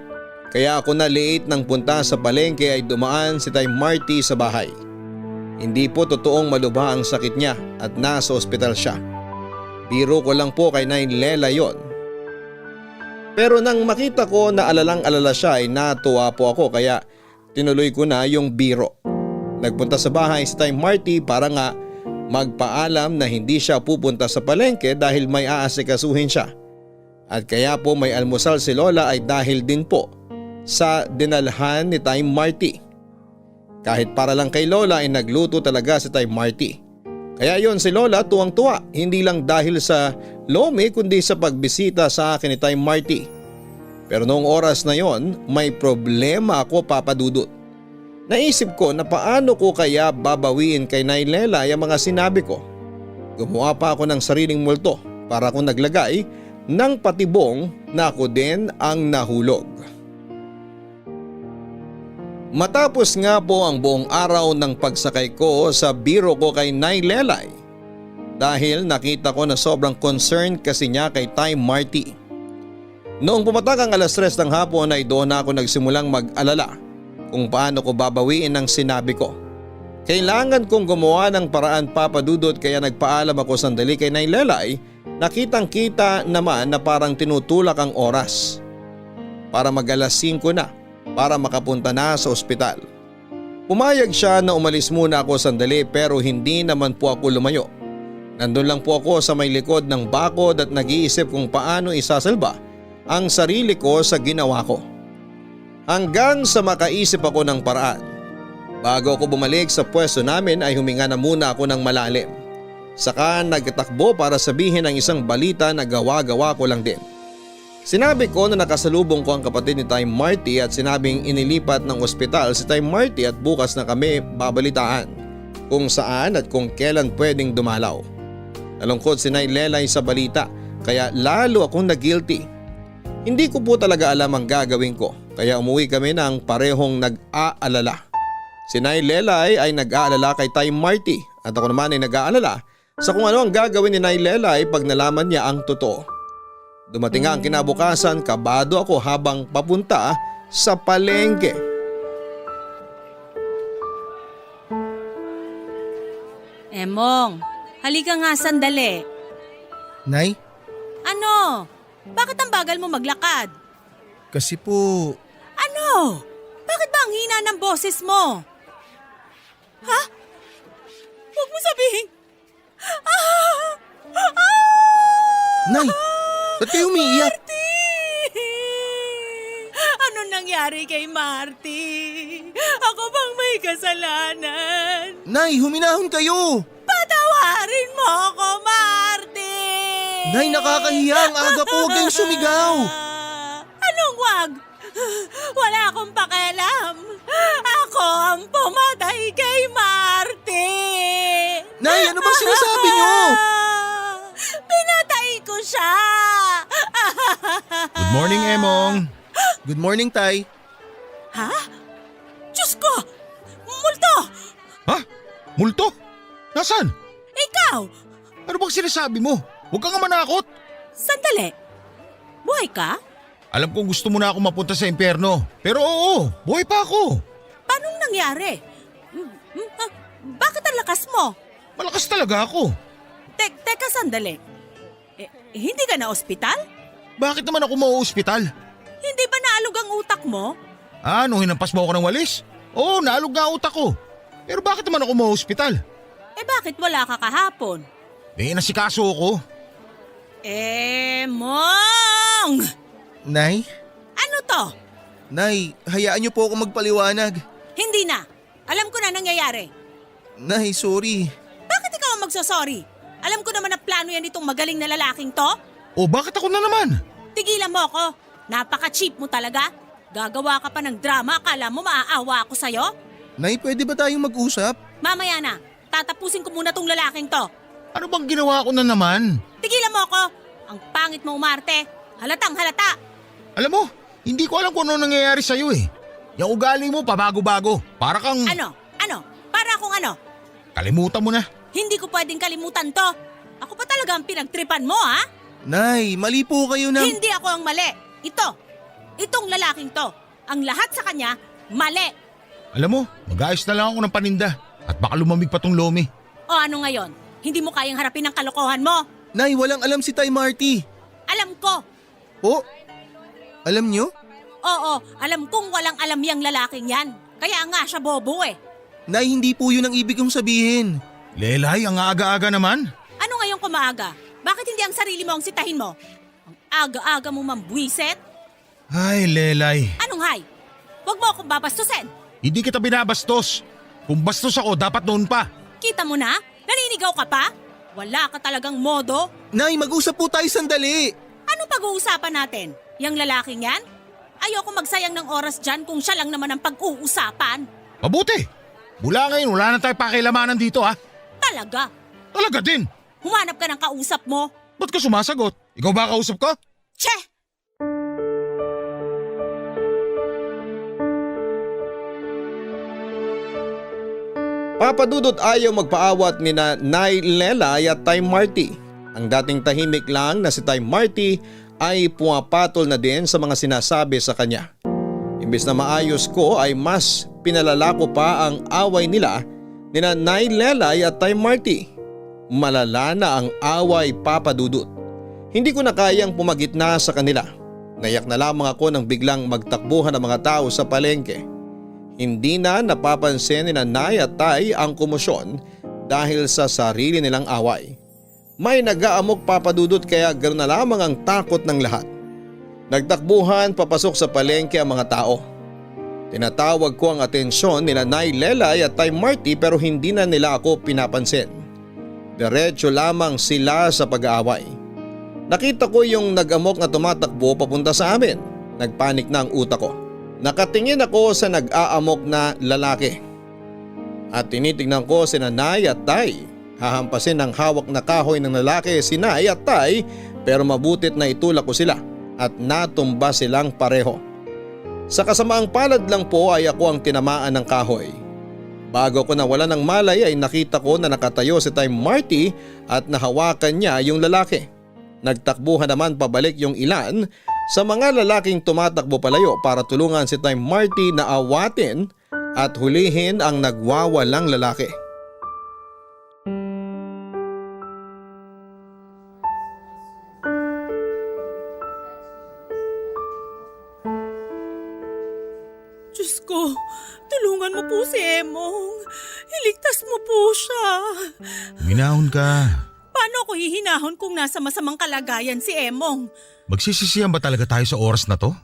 kaya ako na late nang punta sa palengke ay dumaan si Tay Marty sa bahay. Hindi po totoong malubha ang sakit niya at nasa ospital siya. Biro ko lang po kay Nay Lela yon. Pero nang makita ko na alalang-alala siya ay natuwa po ako kaya tinuloy ko na yung biro. Nagpunta sa bahay si Tay Marty para nga magpaalam na hindi siya pupunta sa palengke dahil may aasikasuhin siya. At kaya po may almusal si Lola ay dahil din po sa dinalhan ni Tay Marty. Kahit para lang kay Lola ay nagluto talaga si Tay Marty. Kaya yon si Lola tuwang-tuwa, hindi lang dahil sa lome kundi sa pagbisita sa akin ni Tay Marty. Pero noong oras na yon may problema ako, Papa Dudut. Naisip ko na paano ko kaya babawiin kay Nay Lela yung mga sinabi ko. Gumawa pa ako ng sariling multo para akong naglagay ng patibong na ako din ang nahulog. Matapos nga po ang buong araw ng pagsakay ko sa biro ko kay Nay Lelay dahil nakita ko na sobrang concerned kasi niya kay Tay Marty. Noong pumatak ang 3:00 ng hapon ay doon ako nagsimulang mag-alala kung paano ko babawiin ang sinabi ko. Kailangan kong gumawa ng paraan, Papa Dudut, kaya nagpaalam ako sandali kay Nay Lelay na kitang-kita naman na parang tinutulak ang oras. Para mag-alas 5 na para makapunta na sa ospital. Pumayag siya na umalis muna ako sandali pero hindi naman po ako lumayo. Nandun lang po ako sa may likod ng bakod at nag-iisip kung paano isasalba ang sarili ko sa ginawa ko. Hanggang sa makaisip ako ng paraan. Bago ako bumalik sa pwesto namin ay huminga na muna ako ng malalim. Saka nagtatakbo para sabihin ang isang balita na gawa-gawa ko lang din. Sinabi ko na nakasalubong ko ang kapatid ni Tay Marty at sinabing inilipat ng ospital si Tay Marty at bukas na kami babalitaan kung saan at kung kailan pwedeng dumalaw. Nalungkot si Nay Lelay sa balita kaya lalo akong na-guilty. Hindi ko po talaga alam ang gagawin ko kaya umuwi kami ng parehong nag-aalala. Si Nay Lelay ay nag-aalala kay Tay Marty at ako naman ay nag-aalala sa kung ano ang gagawin ni Nay Lelay pag nalaman niya ang totoo. Dumating nga ang kinabukasan, kabado ako habang papunta sa palengke. Emong, halika nga sandali. Nay, Ano? Bakit ang bagal mo maglakad? kasi po… Ano? Bakit ba ang hina ng boses mo? Ha? Huwag mo sabihin. Nay, ba't kayo umiiyak? Marty! Ano nangyari kay Marty? Ako bang may kasalanan? Nay, huminahon kayo! Patawarin mo ako, Marty! Nay, nakakahiya ang aga po, huwag kayong sumigaw! Anong wag? Wala akong pakialam. Ako ang pumatay kay Marty. Nay, ano bang sinasabi niyo? Pinatay ko siya. Good morning, Emong. Good morning, Tay. Ha? Diyos ko! Multo! Ha? Multo? Nasaan? Ikaw! Ano bang sinasabi mo? Huwag ka nga manakot. Sandali. Buhay ka? Alam kong gusto mo na ako mapunta sa impyerno. Pero oo, buhay pa ako. Paano nangyari? Bakit ang lakas mo? Malakas talaga ako. Teka sandali. Hindi ka na ospital? Bakit naman ako mauospital? Hindi ba naalog ang utak mo? Ano, hinampas mo ako ng walis? Oo, naalog nga ang utak ko. Pero bakit naman ako mauospital? Bakit wala ka kahapon? Nasikaso ako. Mong! Nay? Ano to? Nay, hayaan niyo po ako magpaliwanag. Hindi na. Alam ko na nangyayari. Nay, sorry. Bakit ikaw ang magsasorry? Alam ko naman na plano yan itong magaling na lalaking to. O bakit ako na naman? Tigilan mo ako. Napaka-cheap mo talaga. Gagawa ka pa ng drama, akala mo maaawa ako sa'yo? Nay, pwede ba tayong mag-usap? Mamaya na. Tatapusin ko muna tong lalaking to. Ano bang ginawa ko na naman? Tigilan mo ako. Ang pangit mo umarte. Halatang halata. Alam mo, hindi ko alam kung ano nangyayari sa'yo eh. Yung ugali mo pabago-bago. Para kang… Ano? Para akong ano? Kalimutan mo na. Hindi ko pwedeng kalimutan to. Ako pa talaga ang pinagtripan mo, ha? Nay, mali po kayo na… Hindi ako ang mali. Itong lalaking to. Ang lahat sa kanya, mali. Alam mo, mag-ayos na lang ako ng paninda. At baka lumamig pa tong lomi. O ano ngayon? Hindi mo kayang harapin ang kalokohan mo? Nay, walang alam si Tay Marty. Alam ko. Po? Alam niyo? Oo, alam kong walang alam yang lalaking yan. Kaya nga siya bobo eh. Nay, hindi po yun ang ibig kong sabihin. Lelay, ang aga-aga naman. Ano ngayon kumaaga? Bakit hindi ang sarili mo ang sitahin mo? Ang aga-aga mo mambwiset? Ay, Lelay. Anong hay? Huwag mo akong babastusin. Hindi kita binabastos. Kung bastos ako, dapat noon pa. Kita mo na? Naninigaw ka pa? Wala ka talagang modo? Nay, mag-usap po tayo sandali. Anong pag-uusapan natin? Yang lalaking yan? Ayoko magsayang ng oras dyan kung siya lang naman ang pag-uusapan. Mabuti. Mula ngayon, wala na tayo pakilamanan dito ha. Talaga? Talaga din. Humanap ka ng kausap mo? Ba't ka sumasagot? Ikaw ba kausap ko? Che! Papa Dudut ayaw magpaawat ni Nay Lelay at Tay Marty. Ang dating tahimik lang na si Tay Marty ay pumapatol na din sa mga sinasabi sa kanya. Imbes na maayos ko ay mas pinalala ko pa ang away nila ni Nay Lelay at Tay Marty. Malala na ang away, Papa Dudut. Hindi ko na kayang pumagitna sa kanila. Nayak na lamang ako nang biglang magtakbuhan ang mga tao sa palengke. Hindi na napapansin ni Nay at Tay ang komosyon dahil sa sarili nilang away. May nag-aamok, Papa Dudut, kaya ganoon na lamang ang takot ng lahat. Nagtakbuhan papasok sa palengke ang mga tao. Tinatawag ko ang atensyon nila Nay Lelay at Tay Marty pero hindi na nila ako pinapansin. Diretso lamang sila sa pag-aaway. Nakita ko yung nag-amok na tumatakbo papunta sa amin. Nagpanik na ang utak ko. Nakatingin ako sa nag-aamok na lalaki. At tinitignan ko si Nay at Tay. Hahampasin ng hawak na kahoy ng lalaki si Nay at Tay pero mabutit na itulak ko sila at natumba silang pareho. Sa kasamaang palad lang po ay ako ang tinamaan ng kahoy. Bago ko nawala ng malay ay nakita ko na nakatayo si Tay Marty at nahawakan niya yung lalaki. Nagtakbuhan naman pabalik yung ilan sa mga lalaking tumatakbo palayo para tulungan si Tay Marty na awatin at hulihin ang nagwawalang lalaki. Diyos ko, tulungan mo po si Emong. Iligtas mo po siya. Minahon ka. Paano ako hihinahon kung nasa masamang kalagayan si Emong? Magsisisihan ba talaga tayo sa oras na to?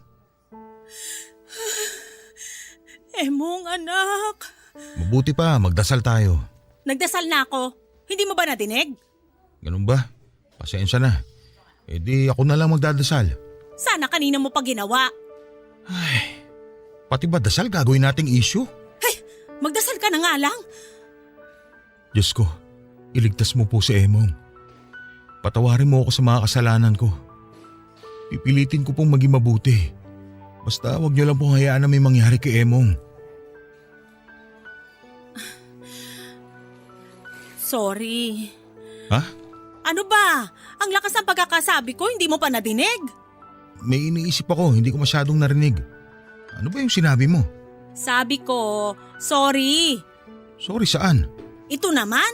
Emong, anak. Mabuti pa, magdasal tayo. Nagdasal na ako. Hindi mo ba nadinig? Ganun ba? Pasensya na. E di ako na lang magdadasal. Sana kanina mo pa ginawa. Pati ba dasal gagawin nating issue? Magdasal ka na nga lang. Diyos ko, iligtas mo po si Emong. Patawarin mo ako sa mga kasalanan ko. Pipilitin ko pong maging mabuti. Basta wag niyo lang pong hayaan na may mangyari kay Emong. Sorry. Ha? Ano ba? Ang lakas ng pagkakasabi ko, hindi mo pa nadinig? May iniisip ako, hindi ko masyadong narinig. Ano ba yung sinabi mo? Sabi ko, sorry. Sorry saan? Ito naman?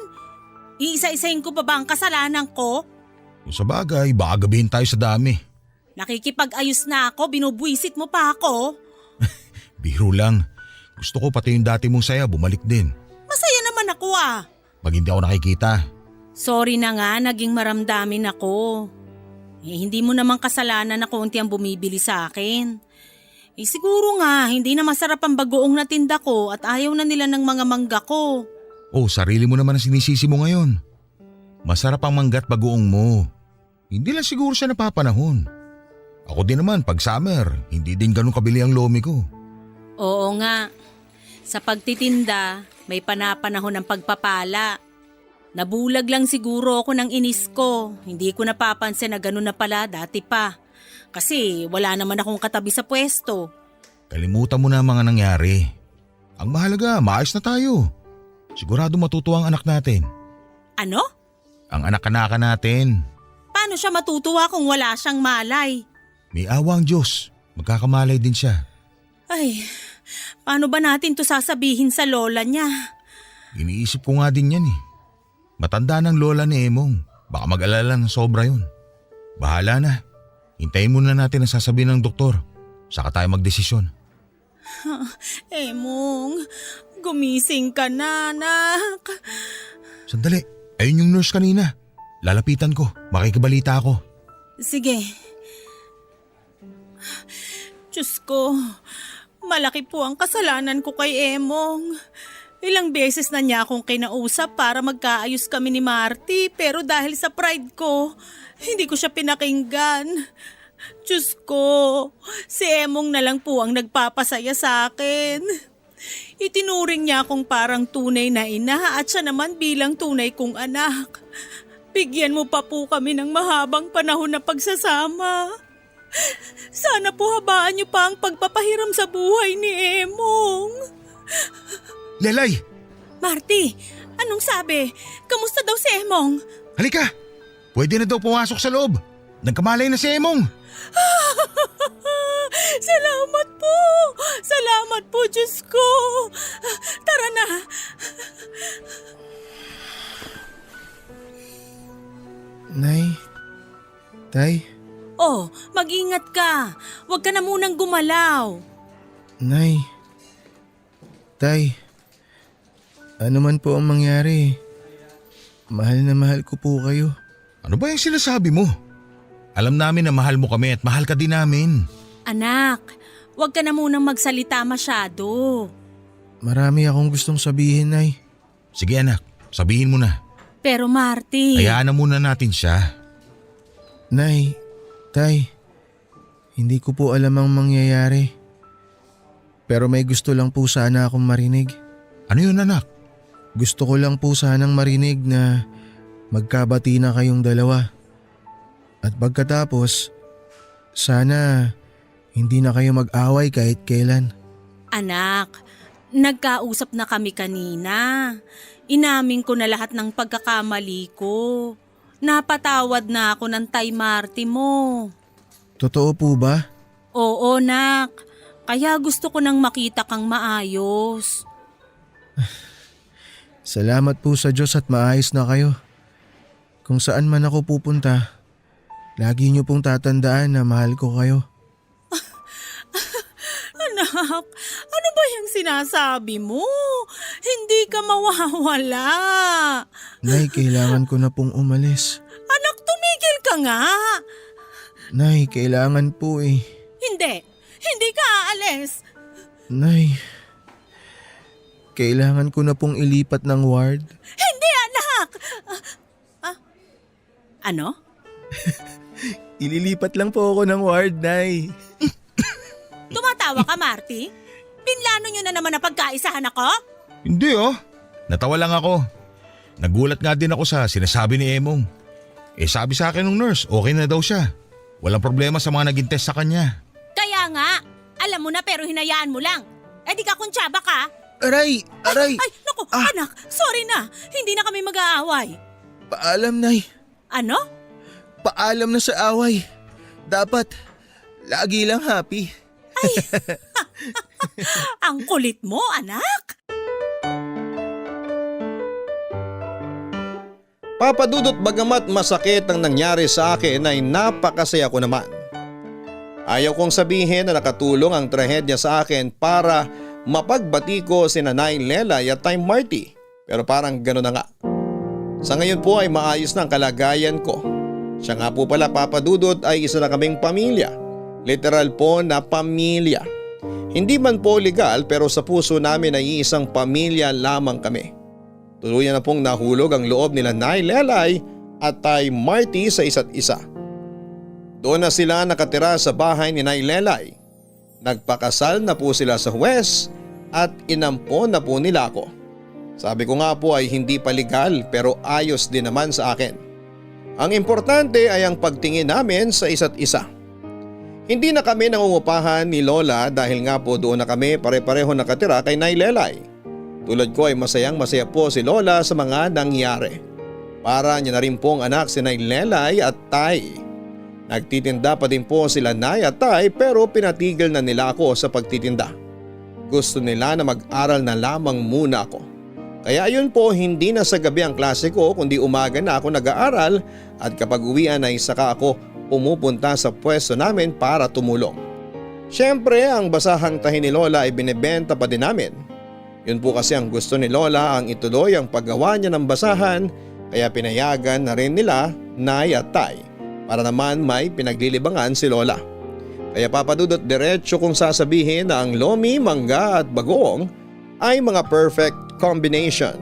Iisa-isahin ko pa ba ang kasalanan ko? Kung sa bagay, baka gabihin tayo sa dami. Nakikipag-ayos na ako, binubwisit mo pa ako. Biro lang. Gusto ko pati yung dati mong saya bumalik din. Masaya naman ako ah. Pag hindi ako nakikita. Sorry na nga, naging maramdamin ako. Hindi mo namang kasalanan na konti ang bumibili sa akin. Siguro nga, hindi na masarap ang bagoong natinda ko at ayaw na nila ng mga mangga ko. Oh, sarili mo naman ang sinisisi mo ngayon. Masarap ang manggat bagoong mo. Hindi lang siguro siya napapanahon. Ako din naman pag summer, hindi din ganun kabili ang lomi ko. Oo nga, sa pagtitinda, may panapanahon ng pagpapala. Nabulag lang siguro ako ng inis ko. Hindi ko napapansin na ganun na pala dati pa. Kasi wala naman akong katabi sa pwesto. Kalimutan mo na ang mga nangyari. Ang mahalaga, maayos na tayo. Sigurado matutuwa ang anak natin. Ano? Ang anak-anaka natin. Paano siya matutuwa kung wala siyang malay? May awa ang Diyos. Magkakamalay din siya. Ay, paano ba natin to sasabihin sa lola niya? Iniisip ko nga din yan eh. Matanda ng lola ni Emong. Baka mag-alala ng sobra yun. Bahala na. Hintayin muna natin ang sasabihin ng doktor. Saka tayo magdesisyon. Emong, gumising ka na, anak. Sandali. Ayun yung nurse kanina. Lalapitan ko. Makikibalita ako. Sige. Diyos ko, malaki po ang kasalanan ko kay Emong. Ilang beses na niya akong kinausap para magkaayos kami ni Marty pero dahil sa pride ko, hindi ko siya pinakinggan. Diyos ko, si Emong na lang po ang nagpapasaya sa akin. Itinuring niya akong parang tunay na ina at siya naman bilang tunay kong anak. Bigyan mo pa po kami ng mahabang panahon na pagsasama. Sana po habaan niyo pa ang pagpapahiram sa buhay ni Emong. Lelay! Marty, anong sabi? Kamusta daw si Emong? Halika! Pwede na daw pumasok sa loob. Nagkamalay na si Emong. Salamat po! Salamat po, Diyos ko! Tara na! Nay, Tay, Oh, mag-ingat ka. Huwag ka na munang gumalaw. Nay, Tay, ano man po ang mangyari, mahal na mahal ko po kayo. Ano ba yung sinasabi mo? Alam namin na mahal mo kami at mahal ka din namin. Anak, huwag ka na munang magsalita masyado. Marami akong gustong sabihin, Nay. Sige anak, sabihin mo na. Pero Marty… Hayaan na muna natin siya. Nay, Tay, hindi ko po alam ang mangyayari. Pero may gusto lang po sana akong marinig. Ano yun anak? Gusto ko lang po sanang marinig na magkabati na kayong dalawa. At pagkatapos, sana hindi na kayo mag-away kahit kailan. Anak, nagkausap na kami kanina. Inamin ko na lahat ng pagkakamali ko. Napatawad na ako ng Tay Marty mo. Totoo po ba? Oo, nak. Kaya gusto ko nang makita kang maayos. Salamat po sa Diyos at maayos na kayo. Kung saan man ako pupunta, lagi niyo pong tatandaan na mahal ko kayo. Anak, ano ba yung sinasabi mo? Hindi ka mawawala. Nay, kailangan ko na pong umalis. Anak, tumigil ka nga. Nay, kailangan po eh. Hindi ka aalis. Nay, kailangan ko na pong ilipat ng ward. Hindi, anak. Ano? Ililipat lang po ako ng ward, Nay. Tumatawa ka, Marty? Pinlano nyo na naman na pagkaisahan ako? Hindi oh. Natawa lang ako. Nagulat nga din ako sa sinasabi ni Emong. Sabi sa akin ng nurse, okay na daw siya. Walang problema sa mga naging test sa kanya. Kaya nga, alam mo na pero hinayaan mo lang. Di ka kuntsaba ka. Aray! Aray! Ay, naku, anak, sorry na. Hindi na kami mag-aaway. Paalam, Nay. Ano? Paalam na sa away. Dapat, lagi lang happy. Ang kulit mo, anak. Papa Dudut, bagamat masakit ang nangyari sa akin ay napakasaya ko naman. Ayaw kong sabihin na nakatulong ang trahedya sa akin para mapagbati ko si Nanay Lelay at Tay Marty. Pero parang gano'n na nga. Sa ngayon po ay maayos na ang kalagayan ko. Siya nga po pala, Papa Dudut, ay isa na kaming pamilya. Literal po na pamilya. Hindi man po legal pero sa puso namin ay isang pamilya lamang kami. Tuluyan na pong nahulog ang loob nila Nay Lelay at Tay Marty sa isa't isa. Doon na sila nakatira sa bahay ni Nay Lelay. Nagpakasal na po sila sa huwes at inampon na po nila ako. Sabi ko nga po ay hindi pa legal pero ayos din naman sa akin. Ang importante ay ang pagtingin namin sa isa't isa. Hindi na kami nangungupahan ni Lola dahil nga po doon na kami pare-pareho nakatira kay Nay Lelay. Tulad ko ay masayang masaya po si Lola sa mga nangyari. Para niya na rin pong anak si Nay Lelay at Tay. Nagtitinda pa din po sila Nay at Tay pero pinatigil na nila ako sa pagtitinda. Gusto nila na mag-aral na lamang muna ako. Kaya ayun po, hindi na sa gabi ang klase ko kundi umaga na ako nag-aaral at kapag uwian ay saka ako pumupunta sa pwesto namin para tumulong. Siyempre ang basahang tahi ni Lola ay binebenta pa din namin. Yun po kasi ang gusto ni Lola ang ituloy ang paggawa niya ng basahan kaya pinayagan na rin nila Nay at Tay para naman may pinaglilibangan si Lola. Kaya Papa Dudut, diretso kong sasabihin na ang lomi, mangga at bagoong ay mga perfect combination.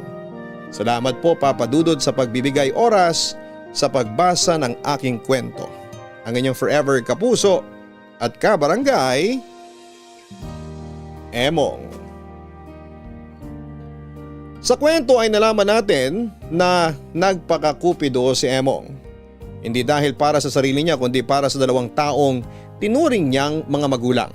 Salamat po Papa Dudut sa pagbibigay oras sa pagbasa ng aking kwento. Ang inyong forever kapuso at kabarangay, Emong. Sa kwento ay nalaman natin na nagpakakupido si Emong. Hindi dahil para sa sarili niya kundi para sa dalawang taong tinuring niyang mga magulang.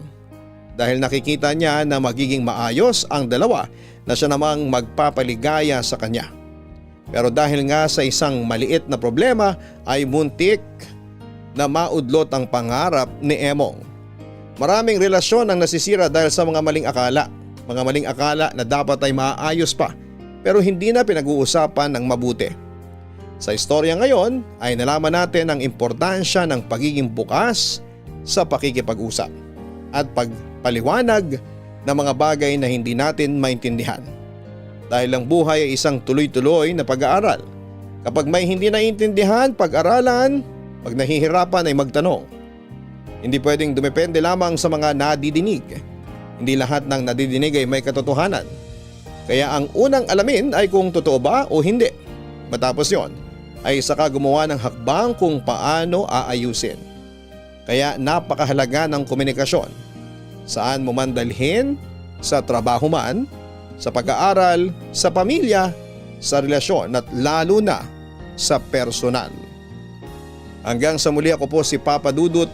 Dahil nakikita niya na magiging maayos ang dalawa na siya namang magpapaligaya sa kanya. Pero dahil nga sa isang maliit na problema ay muntik na maudlot ang pangarap ni Emong. Maraming relasyon ang nasisira dahil sa mga maling akala. Mga maling akala na dapat ay maayos pa pero hindi na pinag-uusapan ng mabuti. Sa istorya ngayon ay nalaman natin ang importansya ng pagiging bukas sa pakikipag-usap at pagpaliwanag ng mga bagay na hindi natin maintindihan. Dahil ang buhay ay isang tuloy-tuloy na pag-aaral. Kapag may hindi naiintindihan, pag-aralan, pag nahihirapan ay magtanong. Hindi pwedeng dumepende lamang sa mga nadidinig. Hindi lahat ng nadidinig ay may katotohanan. Kaya ang unang alamin ay kung totoo ba o hindi. Matapos yon ay saka gumawa ng hakbang kung paano aayusin. Kaya napakahalaga ng komunikasyon. Saan mo man dalhin, sa trabaho man, sa pag-aaral, sa pamilya, sa relasyon at lalo na sa personal. Hanggang sa muli, ako po si Papa Dudut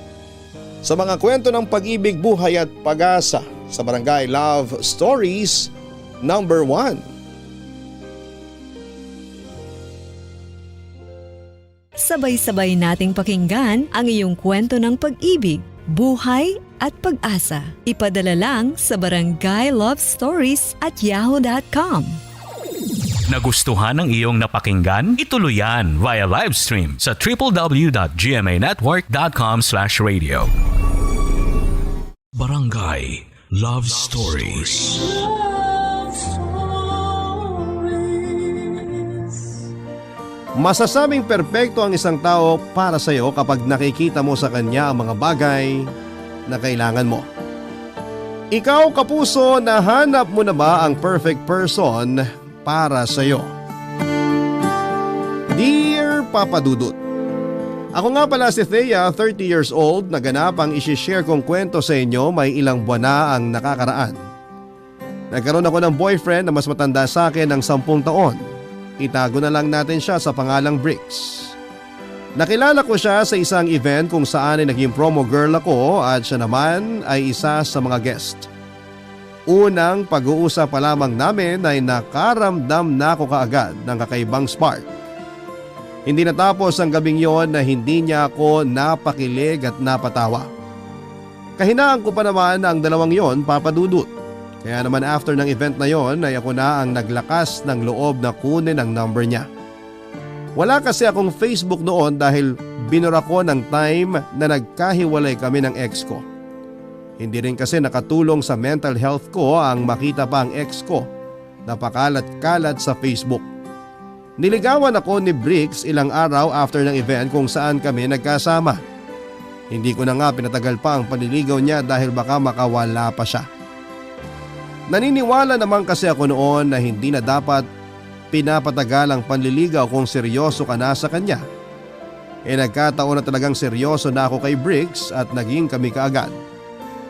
sa mga kwento ng pag-ibig, buhay at pag-asa sa Barangay Love Stories number 1. Sabay-sabay nating pakinggan ang iyong kwento ng pag-ibig, buhay at pag-asa. Ipadala lang sa barangaylovestories@yahoo.com. Nagustuhan ng iyong napakinggan? Ituloy yan via live stream sa www.gmanetwork.com/radio. Barangay Love Stories. Love Stories. Masasabing perpekto ang isang tao para sa iyo kapag nakikita mo sa kanya ang mga bagay na kailangan mo. Ikaw, kapuso, nahanap mo na ba ang perfect person para sa iyo? Dear Papa Dudut, ako nga pala si Thea, 30 years old, na ganap ang isishare kong kwento sa inyo, may ilang buwan na ang nakakaraan. Nagkaroon ako ng boyfriend na mas matanda sa akin ng 10 taon. Itago na lang natin siya sa pangalang Bricks. Nakilala ko siya sa isang event kung saan ay naging promo girl ako at siya naman ay isa sa mga guest. Unang pag-uusap pa lamang namin ay nakaramdam na ako kaagad ng kakaibang spark. Hindi natapos ang gabing yon na hindi niya ako napakilig at napatawa. Kahinaan ko pa naman ang dalawang yon, Papa Dudut. Kaya naman after ng event na yon ay ako na ang naglakas ng loob na kunin ang number niya. Wala kasi akong Facebook noon dahil binura ko ng time na nagkahiwalay kami ng ex ko. Hindi rin kasi nakatulong sa mental health ko ang makita pa ang ex ko na pakalat-kalat sa Facebook. Niligawan ako ni Bricks ilang araw after ng event kung saan kami nagkasama. Hindi ko na nga pinatagal pa ang panliligaw niya dahil baka makawala pa siya. Naniniwala naman kasi ako noon na hindi na dapat pinapatagal ang panliligaw kung seryoso ka na sa kanya. Nagkataon na talagang seryoso na ako kay Bricks at naging kami kaagad.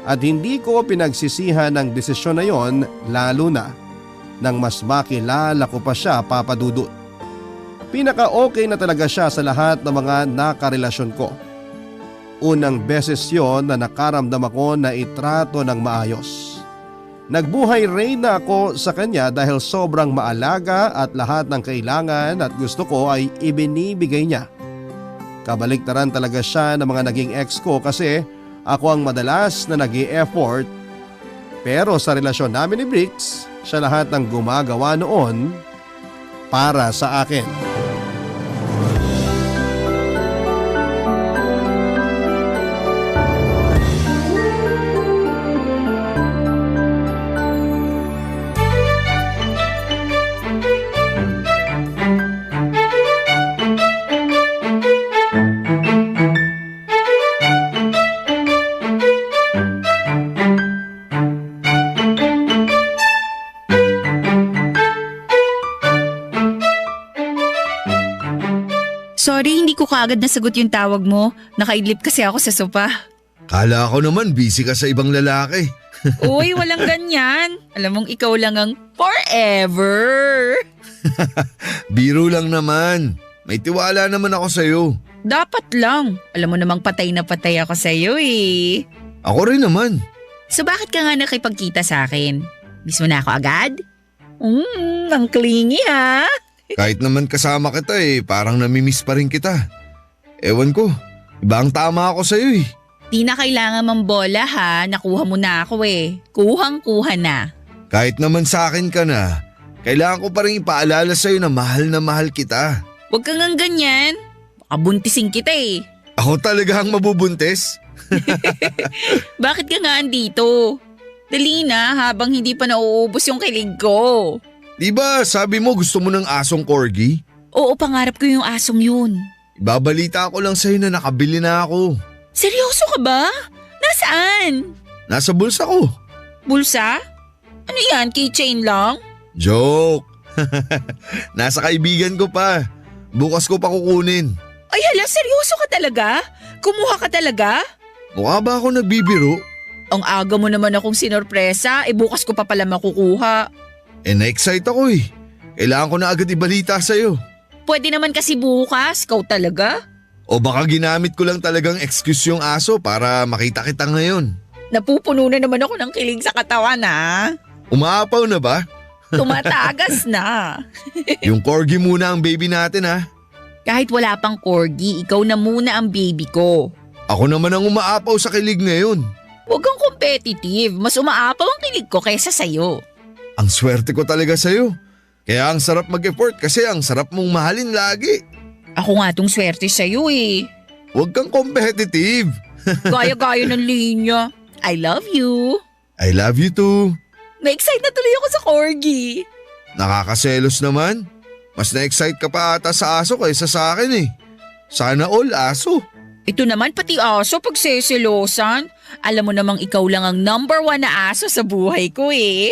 At hindi ko pinagsisihan ng desisyon na yon, lalo na nang mas makilala ko pa siya, Papa Dudut. Pinaka-okay na talaga siya sa lahat ng mga nakarelasyon ko. Unang beses yon na nakaramdam ako na itrato ng maayos. Nagbuhay reyna ako sa kanya dahil sobrang maalaga at lahat ng kailangan at gusto ko ay ibinibigay niya. Kabaliktaran talaga siya ng mga naging ex ko kasi ako ang madalas na nag-i-effort. Pero sa relasyon namin ni Bricks, siya lahat ng gumagawa noon para sa akin. Sorry, hindi ko kaagad nasagot yung tawag mo. Nakaidlip kasi ako sa sopa. Kala ko naman busy ka sa ibang lalaki. Uy, walang ganyan. Alam mong ikaw lang ang forever. Biro lang naman. May tiwala naman ako sa'yo. Dapat lang. Alam mo namang patay na patay ako sa'yo eh. Ako rin naman. So bakit ka nga nakipagkita sa akin? Miss mo na ako agad? Ang clingy ha. Kahit naman kasama kita parang namimiss pa rin kita. Ewan ko, iba ang tama ako sa'yo . Di na kailangan mambola ha, nakuha mo na ako eh. Kuhang-kuha na. Kahit naman sa akin ka na, kailangan ko pa rin ipaalala sa'yo na mahal kita. Huwag kang ang ganyan. Baka buntisin kita eh. Ako talaga ang mabubuntis? Bakit ka nga andito? Dali na habang hindi pa nauubos yung kilig ko. Diba sabi mo gusto mo ng asong corgi? Oo, pangarap ko yung asong yun. Ibabalita ko lang sa'yo na nakabili na ako. Seryoso ka ba? Nasaan? Nasa bulsa ko. Bulsa? Ano yan, keychain lang? Joke. Nasa kaibigan ko pa. Bukas ko pa kukunin. Ay hala, seryoso ka talaga? Kumuha ka talaga? Mukha ba ako nagbibiro? Ang aga mo naman akong sinorpresa, bukas ko pa pala makukuha. Na-excite ako eh. Kailangan ko na agad ibalita sa'yo. Pwede naman kasi bukas, ikaw talaga? O baka ginamit ko lang talagang excuse yung aso para makita kita ngayon. Napupuno na naman ako ng kilig sa katawan ha. Umaapaw na ba? Tumatagas na. Yung corgi muna ang baby natin ha. Kahit wala pang corgi, ikaw na muna ang baby ko. Ako naman ang umaapaw sa kilig ngayon. Huwag kang competitive, mas umaapaw ang kilig ko kaysa sayo. Ang swerte ko talaga sa'yo. Kaya ang sarap mag-effort kasi ang sarap mong mahalin lagi. Ako nga tong swerte sa'yo eh. Huwag kang competitive. Gaya-gaya ng linya. I love you. I love you too. Na-excite na tuloy ako sa corgi. Nakakaselos naman. Mas na-excite ka pa ata sa aso kaysa sa akin eh. Sana all aso. Ito naman pati aso pagseselosan. Alam mo namang ikaw lang ang number 1 na aso sa buhay ko eh.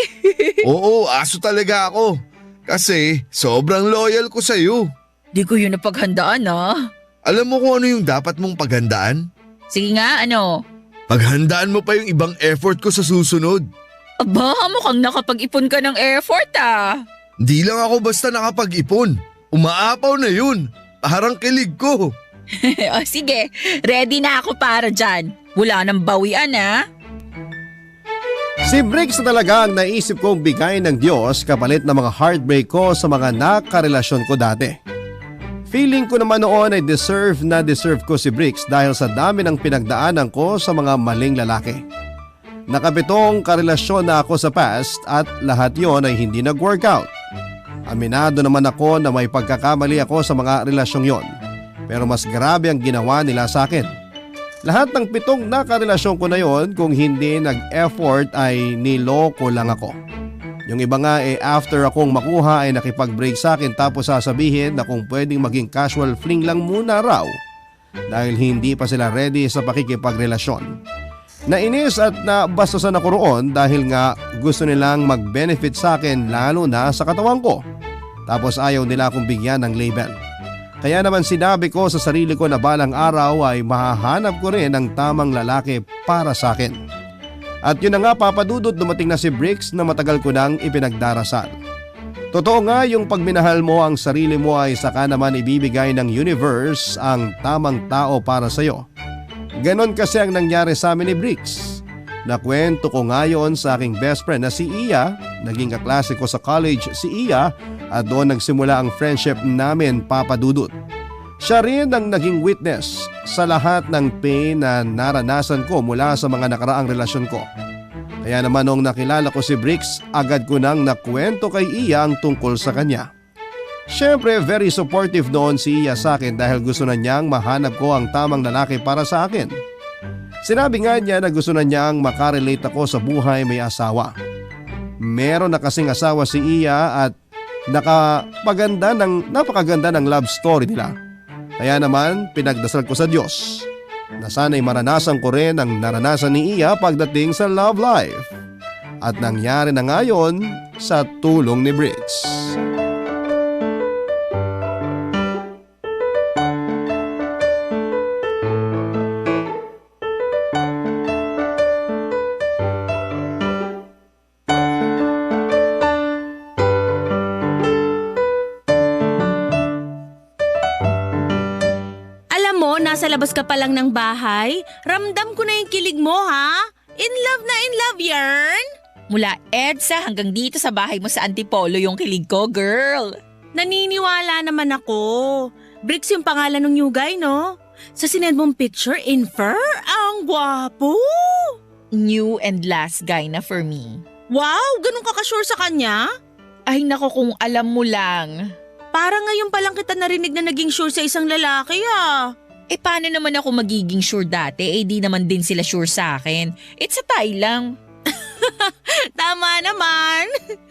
Oo, aso talaga ako. Kasi sobrang loyal ko sa'yo. Di ko yun napaghandaan ah. Alam mo kung ano yung dapat mong paghandaan? Sige nga, ano? Paghandaan mo pa yung ibang effort ko sa susunod. Aba, mukhang nakapag-ipon ka ng effort ah. Di lang ako basta nakapag-ipon. Umaapaw na yun. Parang kilig ko. O sige, ready na ako para dyan. Wala nang bawian ah. Si Briggs na talaga ang naisip kong bigay ng Diyos kapalit ng mga heartbreak ko sa mga nakarelasyon ko dati. Feeling ko naman noon ay deserve ko si Briggs dahil sa dami ng pinagdaanan ko sa mga maling lalaki. Nakapitong karelasyon na ako sa past at lahat yon ay hindi nag-workout. Aminado naman ako na may pagkakamali ako sa mga relasyong yon. Pero mas grabe ang ginawa nila sa akin. Lahat ng 7 nakarelasyon ko na yon kung hindi nag-effort ay niloko lang ako. Yung iba nga after akong makuha ay nakipag-break sa akin tapos sasabihin na kung pwedeng maging casual fling lang muna raw dahil hindi pa sila ready sa pakikipagrelasyon. Nainis at nabastusan ako roon dahil nga gusto nilang mag-benefit sa akin lalo na sa katawan ko. Tapos ayaw nila akong bigyan ng label. Kaya naman sinabi ko sa sarili ko na balang araw ay mahahanap ko rin ang tamang lalaki para sa akin. At yun na nga papadudot, dumating na si Briggs na matagal ko nang ipinagdarasal. Totoo nga yung pagminahal mo ang sarili mo ay saka naman ibibigay ng universe ang tamang tao para sa'yo. Ganon kasi ang nangyari sa amin ni Briggs. Nakwento ko ngayon sa aking best friend na si Iya, naging kaklase ko sa college si Iya at doon nagsimula ang friendship namin papadudot. Siya rin ang naging witness sa lahat ng pain na naranasan ko mula sa mga nakaraang relasyon ko. Kaya naman nung nakilala ko si Briggs, agad ko nang nakwento kay Iya ang tungkol sa kanya. Siyempre very supportive noon si Iya sa akin dahil gusto na niyang mahanap ko ang tamang lalaki para sa akin. Sinabi nga niya na gusto na niyang makarelate ako sa buhay may asawa. Meron na kasing asawa si Iya at napakaganda ng love story nila. Kaya naman pinagdasal ko sa Diyos na sana'y maranasan ko rin ang naranasan ni Iya pagdating sa love life. At nangyari na ngayon sa tulong ni Briggs. Nasa labas ka pa lang ng bahay, ramdam ko na yung kilig mo ha? In love, yarn? Mula EDSA hanggang dito sa bahay mo sa Antipolo yung kilig ko, girl. Naniniwala naman ako. Briggs yung pangalan ng new guy, no? Sa sinend mong picture, infer? Ang gwapo! New and last guy na for me. Wow, ganun ka ka-sure sa kanya? Ay nako kung alam mo lang. Para ngayon pa lang kita narinig na naging sure sa isang lalaki ah. Eh paano naman ako magiging sure dati? Eh di naman din sila sure sa akin. It's a tie lang. Tama naman.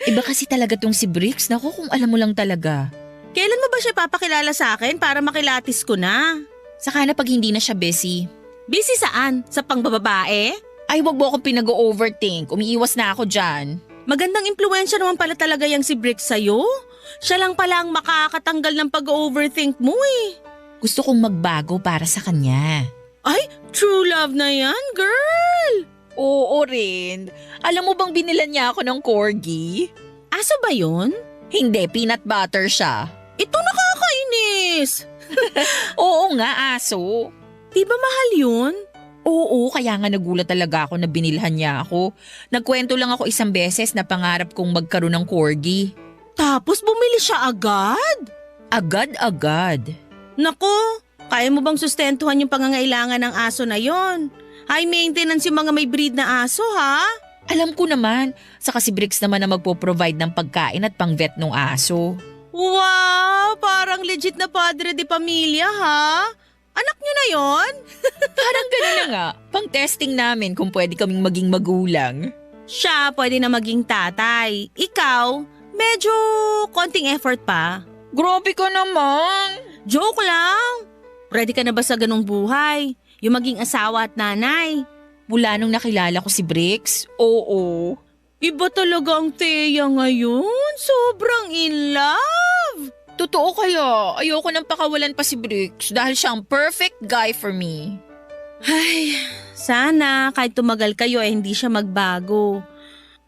Iba kasi talaga tong si Bricks. Naku kung alam mo lang talaga. Kailan mo ba siya papakilala sa akin para makilatis ko na? Saka na pag hindi na siya busy. Busy saan? Sa pangbababae? Ay wag mo akong pinag-overthink. Umiiwas na ako dyan. Magandang impluensya naman pala talaga yung si Brick sa'yo. Siya lang pala ang makakatanggal ng pag-overthink mo eh. Gusto kong magbago para sa kanya. Ay, true love na yan, girl! Oo rin. Alam mo bang binilan niya ako ng corgi? Aso ba yun? Hindi, peanut butter siya. Ito nakakainis! Oo nga, aso. Di ba mahal yun? Oo, kaya nga nagulat talaga ako na binilhan niya ako. Nagkwento lang ako isang beses na pangarap kong magkaroon ng corgi. Tapos bumili siya agad? Agad-agad. Nako, kaya mo bang sustentuhan yung pangangailangan ng aso na yon? High maintenance yung mga may breed na aso ha? Alam ko naman, saka si Bricks naman na magpo-provide ng pagkain at pang-vet ng aso. Wow, parang legit na padre de pamilya ha? Anak niyo na yon? Parang gano'n na nga, pang-testing namin kung pwede kaming maging magulang. Siya pwede na maging tatay. Ikaw, medyo konting effort pa. Grabe ka naman! Joke lang. Ready ka na ba sa ganong buhay? Yung maging asawa at nanay? Mula nung nakilala ko si Bricks, oo. Iba talaga ang Thea ngayon. Sobrang in love. Totoo kaya, ayoko nang pakawalan pa si Bricks dahil siya ang perfect guy for me. Ay, sana kahit tumagal kayo ay hindi siya magbago.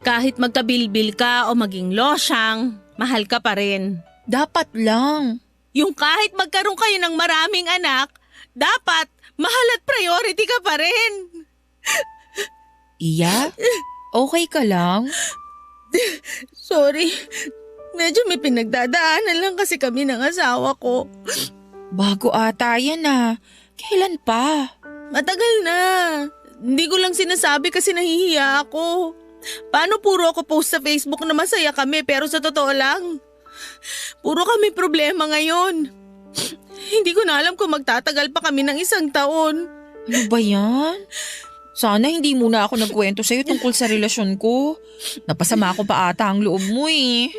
Kahit magkabilbil ka o maging losyang, mahal ka pa rin. Dapat lang. Yung kahit magkaroon kayo ng maraming anak, dapat mahal at priority ka pa rin. Iya? Okay ka lang? Sorry, medyo may pinagdadaanan lang kasi kami ng asawa ko. Bago ata yan ah. Kailan pa? Matagal na. Hindi ko lang sinasabi kasi nahihiya ako. Paano puro ako post sa Facebook na masaya kami pero sa totoo lang, puro kami problema ngayon. Hindi ko na alam kung magtatagal pa kami ng 1 taon. Ano ba yan? Sana hindi muna ako nagkwento sa'yo tungkol sa relasyon ko. Napasama ko pa ata ang loob mo eh.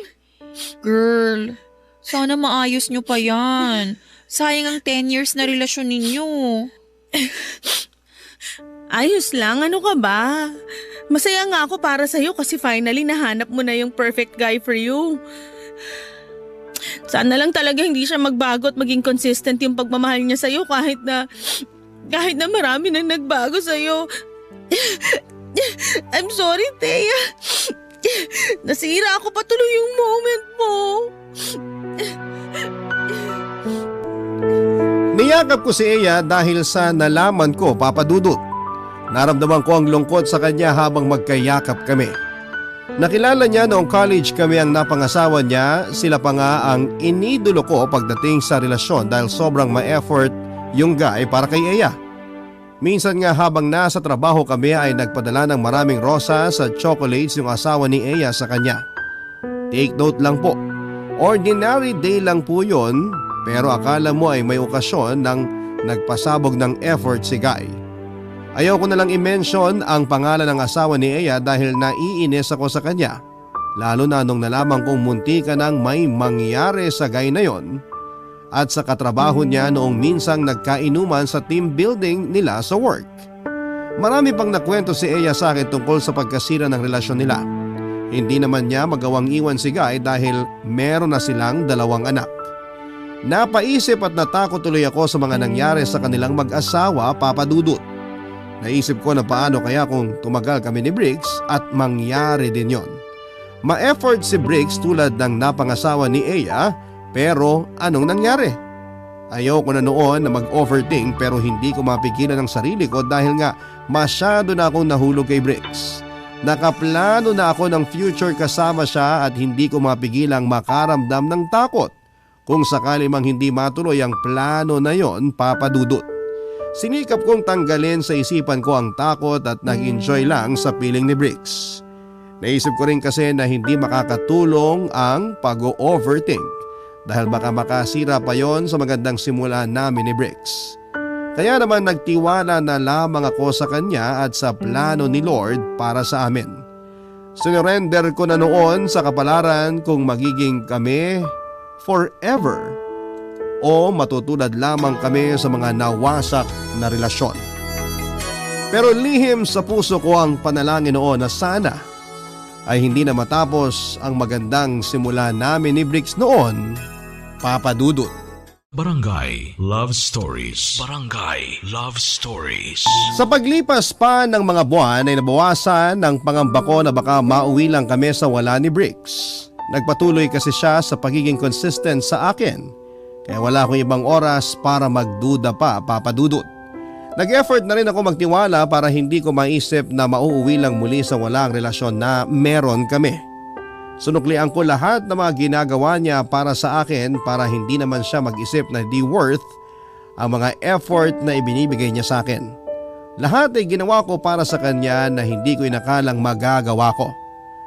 Girl, sana maayos nyo pa yan. Sayang ang 10 years na relasyon ninyo. Ayos lang, ano ka ba? Masaya nga ako para sa'yo kasi finally nahanap mo na yung perfect guy for you. Sana lang talaga hindi siya magbago at maging consistent yung pagmamahal niya sa'yo kahit na marami nang nagbago sa'yo. I'm sorry, Thea. Nasira ako patuloy yung moment mo. Niyakap ko si Eya dahil sa nalaman ko, Papa Dudut. Naramdaman ko ang lungkot sa kanya habang magkayakap kami. Nakilala niya noong college kami ang napangasawa niya, sila pa nga ang inidolo ko pagdating sa relasyon dahil sobrang ma-effort yung guy para kay Eya. Minsan nga habang nasa trabaho kami ay nagpadala ng maraming rosas at chocolates yung asawa ni Eya sa kanya. Take note lang po, ordinary day lang po yon pero akala mo ay may okasyon nang nagpasabog ng effort si guy. Ayaw ko na lang i-mention ang pangalan ng asawa ni Eya dahil naiinis ako sa kanya. Lalo na nung nalaman kong munti ka nang may mangyari sa guy na yon at sa katrabaho niya noong minsang nagkainuman sa team building nila sa work. Marami pang nakwento si Eya sa akin tungkol sa pagkasira ng relasyon nila. Hindi naman niya magawang iwan si guy dahil meron na silang 2 anak. Napaisip at natakot tuloy ako sa mga nangyari sa kanilang mag-asawa, Papa Dudut. Naisip ko na paano kaya kung tumagal kami ni Briggs at mangyari din yon. Ma-effort si Briggs tulad ng napangasawa ni Eya pero anong nangyari? Ayaw ko na noon na mag-overthink pero hindi ko mapigilan ang sarili ko dahil nga masyado na akong nahulog kay Briggs. Nakaplano na ako ng future kasama siya at hindi ko mapigilang makaramdam ng takot kung sakali mang hindi matuloy ang plano na yon, Papa Dudut. Sinikap kong tanggalin sa isipan ko ang takot at nag-enjoy lang sa piling ni Bricks. Naisip ko rin kasi na hindi makakatulong ang pag-overthink dahil baka makasira pa yon sa magandang simula namin ni Bricks. Kaya naman nagtiwala na lamang ako sa kanya at sa plano ni Lord para sa amin. Sinurrender ko na noon sa kapalaran kung magiging kami forever o matutulad lamang kami sa mga nawasak na relasyon. Pero lihim sa puso ko ang panalangin noon na sana ay hindi na matapos ang magandang simula namin ni Bricks noon, Papa Dudut. Barangay Love Stories. Barangay Love Stories. Sa paglipas pa ng mga buwan ay nabawasan ang pangamba ko na baka mauwi lang kami sa wala ni Bricks. Nagpatuloy kasi siya sa pagiging consistent sa akin. Kaya wala akong ibang oras para magduda pa, Papa Dudut. Nag-effort na rin ako magtiwala para hindi ko maisip na mauuwi lang muli sa walang relasyon na meron kami. Sunuklian ko lahat ng mga ginagawa niya para sa akin para hindi naman siya mag-isip na di worth ang mga effort na ibinibigay niya sa akin. Lahat ay ginawa ko para sa kanya na hindi ko inakalang magagawa ko.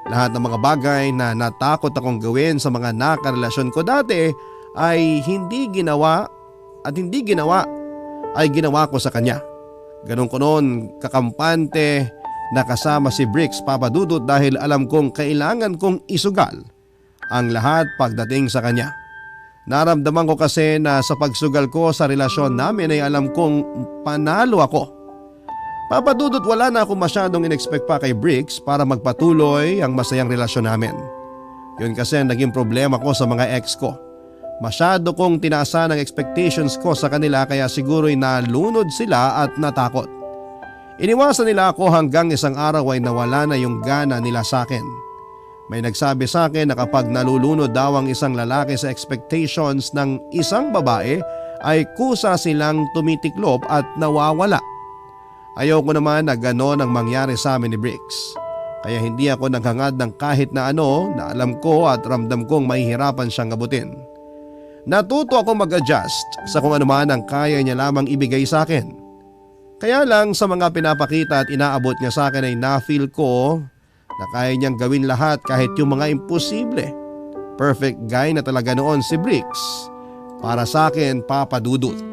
Lahat ng mga bagay na natakot akong gawin sa mga nakarelasyon ko dati ay hindi ginawa ay ginawa ko sa kanya. Ganun ko noon kakampante na kasama si Bricks, Papa Dudut, dahil alam kong kailangan kong isugal ang lahat pagdating sa kanya. Naramdaman ko kasi na sa pagsugal ko sa relasyon namin ay alam kong panalo ako. Papa Dudut, wala na ako masyadong in-expect pa kay Bricks para magpatuloy ang masayang relasyon namin. Yun kasi naging problema ko sa mga ex ko. Masyado kong tinaasan ang expectations ko sa kanila kaya siguro'y nalunod sila at natakot. Iniwasan nila ako hanggang isang araw ay nawala na yung gana nila sa akin. May nagsabi sa akin na kapag nalulunod daw ang isang lalaki sa expectations ng isang babae ay kusa silang tumitiklop at nawawala. Ayoko naman na gano'n ang mangyari sa amin ni Bricks. Kaya hindi ako naghangad ng kahit na ano na alam ko at ramdam kong mahihirapan siyang abutin. Natuto ako mag-adjust sa kung ano man ang kaya niya lamang ibigay sa akin. Kaya lang sa mga pinapakita at inaabot niya sa akin ay na-feel ko na kaya niyang gawin lahat kahit yung mga imposible. Perfect guy na talaga noon si Bricks. Para sa akin, Papa Dudut.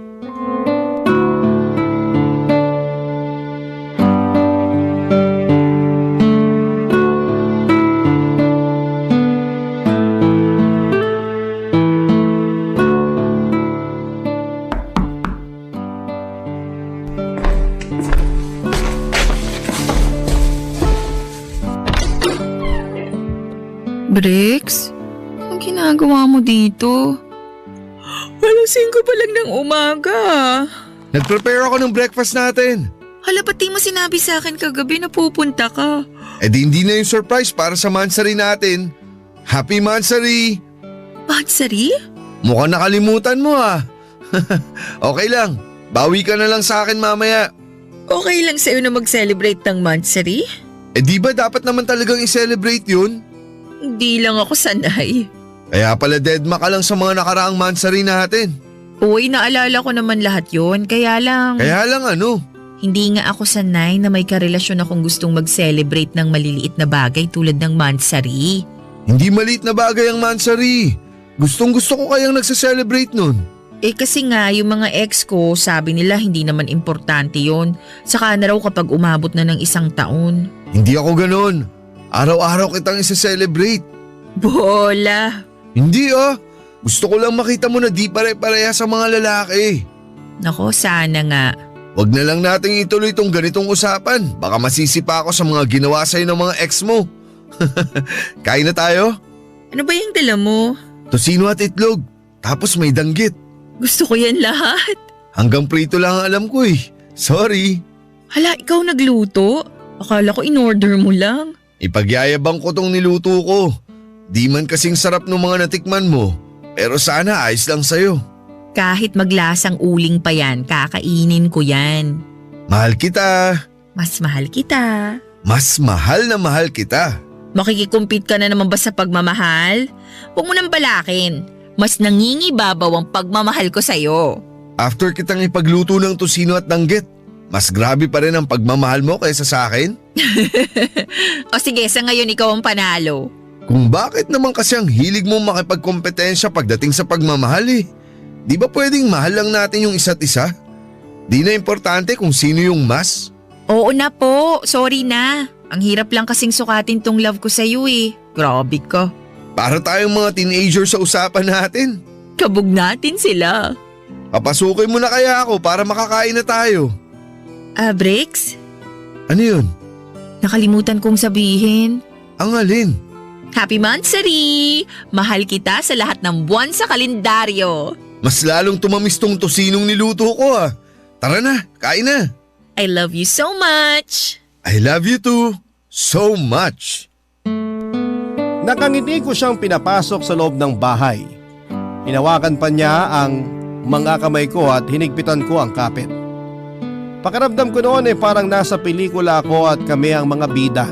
Bricks, anong ginagawa mo dito? Alas 5 pa lang ng umaga. Nag-prepare ako ng breakfast natin. Hala, ba't di mo sinabi sa akin kagabi na pupunta ka? Eh di hindi na yung surprise para sa mansari natin. Happy mansari! Mansari? Mukhang nakalimutan mo ah. Okay lang, bawi ka na lang sa akin mamaya. Okay lang sa'yo na mag-celebrate ng mansari? Eh di ba dapat naman talagang i-celebrate yun? Hindi lang ako sanay. Kaya pala deadma ka lang sa mga nakaraang mansari natin. Uy, naalala ko naman lahat yon. Kaya lang ano? hindi nga ako sanay na may karelasyon akong gustong mag-celebrate ng maliliit na bagay tulad ng mansari. Hindi maliit na bagay ang mansari. Gustong gusto ko kayang nagsa-celebrate nun. Eh kasi nga yung mga ex ko sabi nila hindi naman importante yon. Saka na raw kapag umabot na ng 1 taon. Hindi ako ganon. Araw-araw kitang isa-celebrate. Bola! Hindi ah. Gusto ko lang makita mo na di pare-pareha sa mga lalaki. Nako, sana nga. Wag na lang nating ituloy itong ganitong usapan. Baka masisipa ako sa mga ginawa sa'yo ng mga ex mo. Kain na tayo? Ano ba yung dala mo? Tosino at itlog. Tapos may danggit. Gusto ko yan lahat. Hanggang prito lang ang alam ko eh. Sorry. Hala, ikaw nagluto? Akala ko in-order mo lang. Ipagyayabang ko tong niluto ko. Di man kasing sarap ng mga natikman mo. Pero sana ayos lang sa'yo. Kahit maglasang uling pa yan, kakainin ko yan. Mahal kita. Mas mahal kita. Mas mahal na mahal kita. Makikikumpit ka na naman ba sa pagmamahal? Huwag mo nang balakin. Mas nangingibabaw ang pagmamahal ko sa'yo. After kitang ipagluto ng tosino at danggit, mas grabe pa rin ang pagmamahal mo kaysa sa akin? O sige, sa ngayon ikaw ang panalo. Kung bakit naman kasi ang hilig mo makipagkompetensya pagdating sa pagmamahal eh? Di ba pwedeng mahal lang natin yung isa't isa? Di na importante kung sino yung mas? Oo na po, sorry na. Ang hirap lang kasing sukatin tong love ko sa'yo eh. Grabe ka. Para tayong mga teenager sa usapan natin. Kabog natin sila. Papasukin mo na kaya ako para makakain na tayo. Bricks? Ano yun? Nakalimutan kong sabihin. Ang alin? Happy Mansari! Mahal kita sa lahat ng buwan sa kalendaryo. Mas lalong tumamis tong tosinong niluto ko ah. Tara na, kain na. I love you so much! I love you too so much. Nakangiti ko siyang pinapasok sa loob ng bahay. Hinawakan pa niya ang mga kamay ko at hinigpitan ko ang kapit. Pakiramdam ko noon ay parang nasa pelikula ako at kami ang mga bida.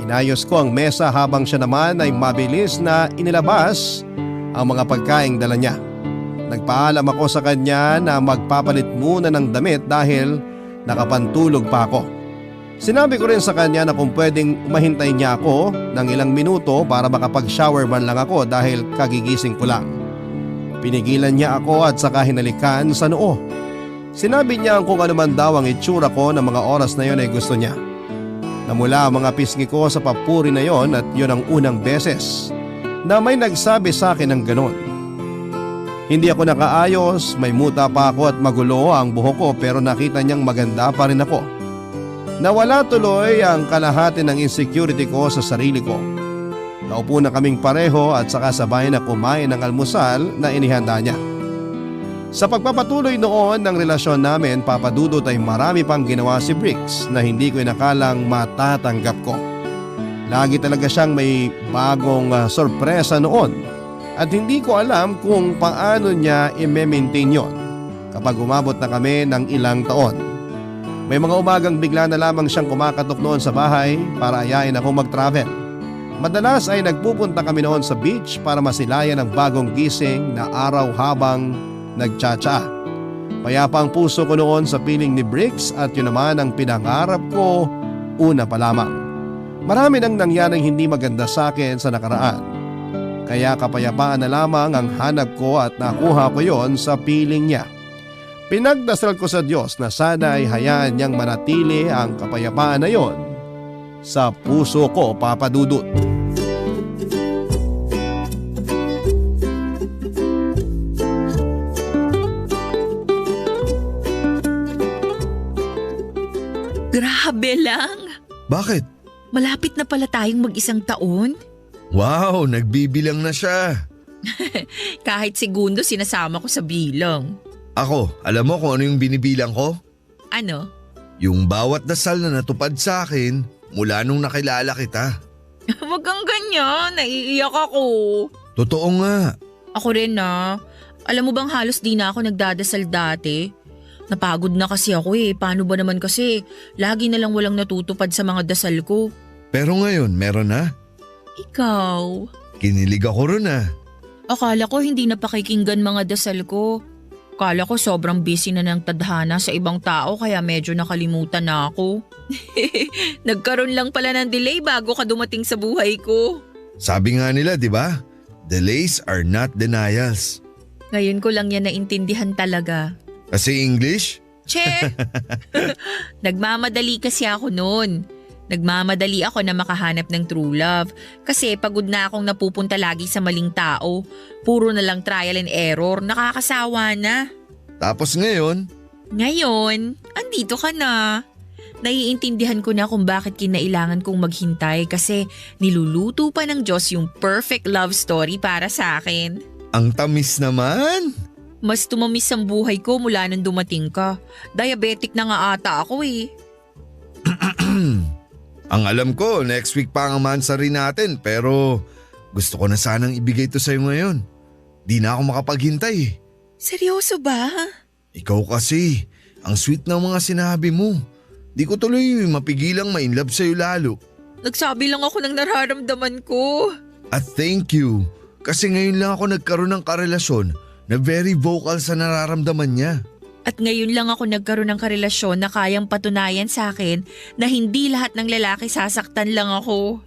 Inayos ko ang mesa habang siya naman ay mabilis na inilabas ang mga pagkaing dala niya. Nagpaalam ako sa kanya na magpapalit muna ng damit dahil nakapantulog pa ako. Sinabi ko rin sa kanya na kung pwedeng mahintay niya ako ng ilang minuto para makapag-shower man lang ako dahil kagigising ko lang. Pinigilan niya ako at saka hinalikan sa noo. Sinabi niya kung ano man daw ang itsura ko ng mga oras na yon ay gusto niya. Namula ang mga pisngi ko sa papuri na yon at yon ang unang beses na may nagsabi sa akin ng ganon. Hindi ako nakaayos, may muta pa ako at magulo ang buhok ko pero nakita niyang maganda pa rin ako. Nawala tuloy ang kalahati ng insecurity ko sa sarili ko. Naupo na kaming pareho at saka sabay na kumain ng almusal na inihanda niya. Sa pagpapatuloy noon ng relasyon namin, Papa Dudut, ay marami pang ginawa si Bricks na hindi ko inakalang matatanggap ko. Lagi talaga siyang may bagong sorpresa noon. At hindi ko alam kung paano niya i-maintain yon kapag umabot na kami ng ilang taon. May mga umagang bigla na lamang siyang kumakatok noon sa bahay para ayain ako mag-travel. Madalas ay nagpupunta kami noon sa beach para masilayan ang bagong gising na araw habang nagtsatsa. Payapa ang puso ko noon sa piling ni Bricks at yun naman ang pinangarap ko una pa lamang. Marami nang nangyaring hindi maganda sa akin sa nakaraan. Kaya kapayapaan na lamang ang hanap ko at nakuha ko yon sa piling niya. Pinagdasal ko sa Diyos na sana ay hayaan niyang manatili ang kapayapaan na yon sa puso ko, Papa Dudut. Grabe lang. Bakit? Malapit na pala tayong mag-isang taon. Wow, nagbibilang na siya. Kahit segundo sinasama ko sa bilang. Ako, alam mo kung ano yung binibilang ko? Ano? Yung bawat dasal na natupad sa akin mula nung nakilala kita. Wag kang ganyan, naiiyak ako. Totoo nga. Ako rin na. Alam mo bang halos di na ako nagdadasal dati? Napagod na kasi ako eh. Paano ba naman kasi? Lagi na lang walang natutupad sa mga dasal ko. Pero ngayon, meron na. Ikaw? Kinilig ako ron ah. Akala ko hindi na pakikinggan mga dasal ko. Akala ko sobrang busy na ng tadhana sa ibang tao kaya medyo nakalimutan na ako. Nagkaroon lang pala ng delay bago ka dumating sa buhay ko. Sabi nga nila, di ba? Delays are not denials. Ngayon ko lang yan naintindihan talaga. Kasi English? Che! Nagmamadali kasi ako noon. Nagmamadali ako na makahanap ng true love kasi pagod na akong napupunta lagi sa maling tao. Puro na lang trial and error, nakakasawa na. Tapos ngayon? Ngayon, andito ka na. Naiintindihan ko na kung bakit kinailangan kong maghintay kasi niluluto pa ng Diyos yung perfect love story para sa akin. Ang tamis naman! Mas tumamis ang buhay ko mula nang dumating ka. Diabetic na nga ata ako eh. Ang alam ko, next week pa ang mansari natin pero gusto ko na sanang ibigay ito sa'yo ngayon. Di na ako makapaghintay eh. Seryoso ba? Ikaw kasi, ang sweet ng mga sinabi mo. Di ko tuloy mapigilang ma-inlove sa'yo lalo. Nagsabi lang ako ng nararamdaman ko. At thank you, kasi ngayon lang ako nagkaroon ng karelasyon na very vocal sa nararamdaman niya. At ngayon lang ako nagkaroon ng karelasyon na kayang patunayan sa akin na hindi lahat ng lalaki sasaktan lang ako.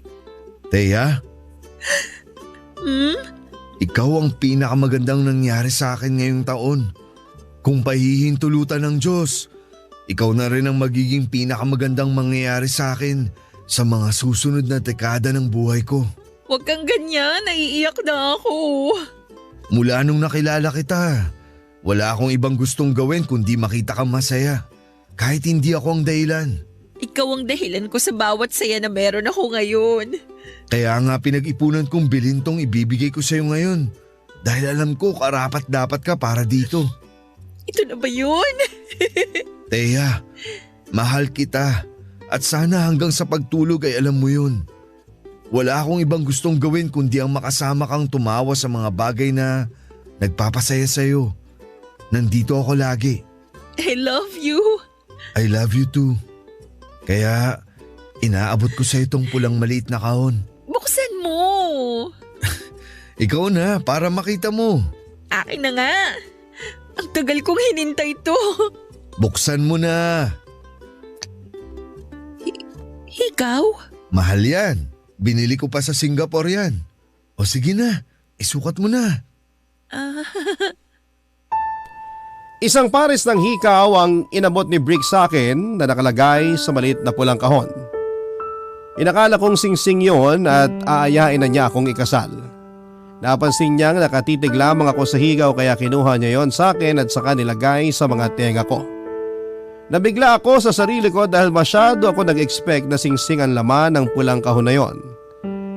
Thea, Hmm? ikaw ang pinakamagandang nangyari sa akin ngayong taon. Kung pahihintulutan ng Diyos, ikaw na rin ang magiging pinakamagandang mangyayari sa akin sa mga susunod na dekada ng buhay ko. Huwag kang ganyan, naiiyak na ako. Mula nung nakilala kita, wala akong ibang gustong gawin kundi makita kang masaya. Kahit hindi ako ang dahilan. Ikaw ang dahilan ko sa bawat saya na meron ako ngayon. Kaya nga pinag-ipunan kong bilhin tong ibibigay ko sa'yo ngayon. Dahil alam ko karapat dapat ka para dito. Ito na ba yun? Thea, mahal kita. At sana hanggang sa pagtulog ay alam mo yun. Wala akong ibang gustong gawin kundi ang makasama kang tumawa sa mga bagay na nagpapasaya sa'yo. Nandito ako lagi. I love you. I love you too. Kaya inaabot ko sa'yo itong pulang maliit na kahon. Buksan mo. Ikaw na para makita mo. Akin na nga. Ang tagal kong hinintay to. Buksan mo na. Ikaw? Mahal yan. Binili ko pa sa Singapore yan. O sige na, isukat mo na. Isang pares ng hikaw ang inabot ni Brick sa akin na nakalagay sa maliit na pulang kahon. Inakala kong singsing yon at aayain na niya akong ikasal. Napansin niyang nakatitig lamang ako sa higaw kaya kinuha niya yon sa akin at saka nilagay sa mga tenga ko. Nabigla ako sa sarili ko dahil masyado ako nag-expect na singsing ang laman ng pulang kahon na yon.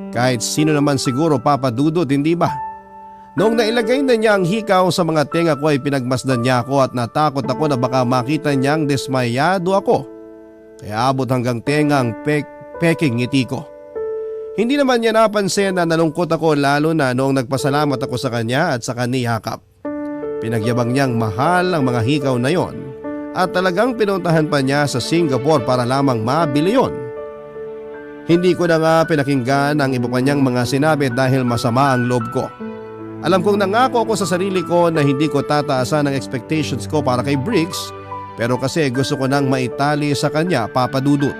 Kahit sino naman siguro papadudod, hindi ba? Noong nailagay na niya ang hikaw sa mga tenga ko ay pinagmasdan niya ako at natakot ako na baka makita niyang desmayado ako. Kaya abot hanggang tenga ang peking ngiti ko. Hindi naman niya napansin na nalungkot ako lalo na noong nagpasalamat ako sa kanya at sa kaniyakap. Pinagyabang niyang mahal ang mga hikaw na yon at talagang pinuntahan pa niya sa Singapore para lamang mabili yon. Hindi ko na nga pinakinggan ang iba pa niyang mga sinabi dahil masama ang loob ko. Alam kong nangako ako sa sarili ko na hindi ko tataasan ang expectations ko para kay Briggs pero kasi gusto ko nang maitali sa kanya, Papa Dudut.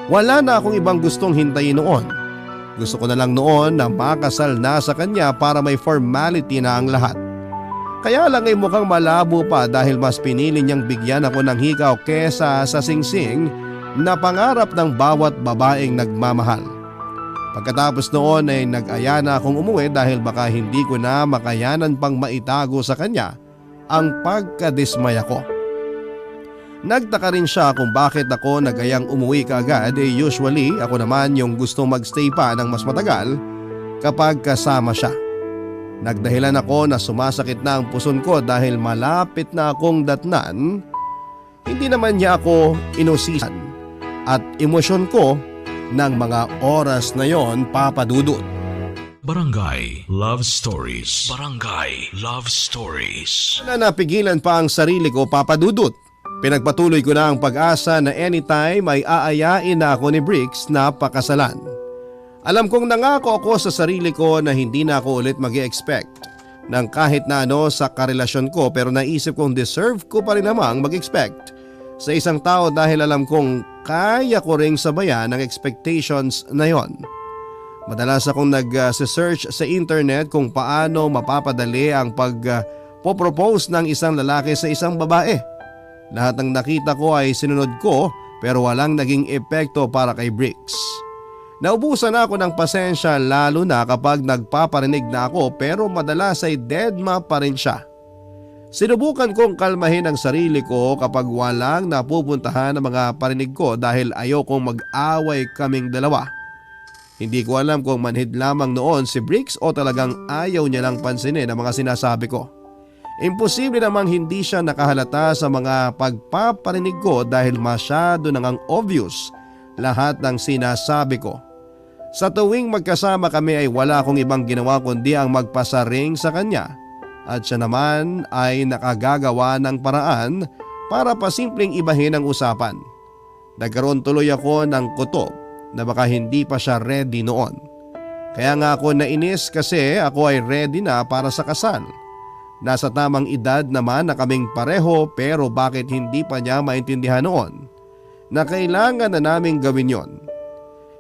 Wala na akong ibang gustong hintayin noon. Gusto ko na lang noon na makasal na sa kanya para may formality na ang lahat. Kaya lang ay mukhang malabo pa dahil mas pinili niyang bigyan ako ng hikaw kesa sa singsing na pangarap ng bawat babaeng nagmamahal. Pagkatapos noon ay nag-aya na akong umuwi dahil baka hindi ko na makayanan pang maitago sa kanya ang pagkadismaya ko. Nagtaka rin siya kung bakit ako nag-ayang umuwi kaagad usually ako naman yung gustong magstay pa ng mas matagal kapag kasama siya. Nagdahilan ako na sumasakit na ang puson ko dahil malapit na akong datnan. Hindi naman niya ako inusisan at emosyon ko ng mga oras na yon, Papa Dudut. Barangay Love Stories. Barangay Love Stories. Na napigilan pa ang sarili ko, Papa Dudut. Pinagpatuloy ko na ang pag-asa na anytime ay aayain na ako ni Briggs na pakasalan. Alam kong nangako ako sa sarili ko na hindi na ako ulit mag-i-expect ng kahit na ano sa karelasyon ko pero naisip kong deserve ko pa rin namang mag-expect sa isang tao dahil alam kong kaya ko ring sabayan ang expectations na yon. Madalas akong nag-search sa internet kung paano mapapadali ang pag-propose ng isang lalaki sa isang babae. Lahat ng nakita ko ay sinunod ko pero walang naging epekto para kay Briggs. Naubusan ako ng pasensya lalo na kapag nagpaparinig na ako pero madalas ay deadma pa rin siya. Sinubukan kong kalmahin ang sarili ko kapag walang napupuntahan ang mga parinig ko dahil ayokong mag-away kaming dalawa. Hindi ko alam kung manhid lamang noon si Briggs o talagang ayaw niya lang pansinin ang mga sinasabi ko. Imposible namang hindi siya nakahalata sa mga pagpaparinig ko dahil masyado nang obvious lahat ng sinasabi ko. Sa tuwing magkasama kami ay wala akong ibang ginawa kundi ang magpasaring sa kanya at siya naman ay nakagagawa ng paraan para pasimpleng ibahin ang usapan. Nagkaroon tuloy ako ng kutob na baka hindi pa siya ready noon. Kaya nga ako nainis kasi ako ay ready na para sa kasal. Nasa tamang edad naman na kaming pareho pero bakit hindi pa niya maintindihan noon na kailangan na naming gawin yon.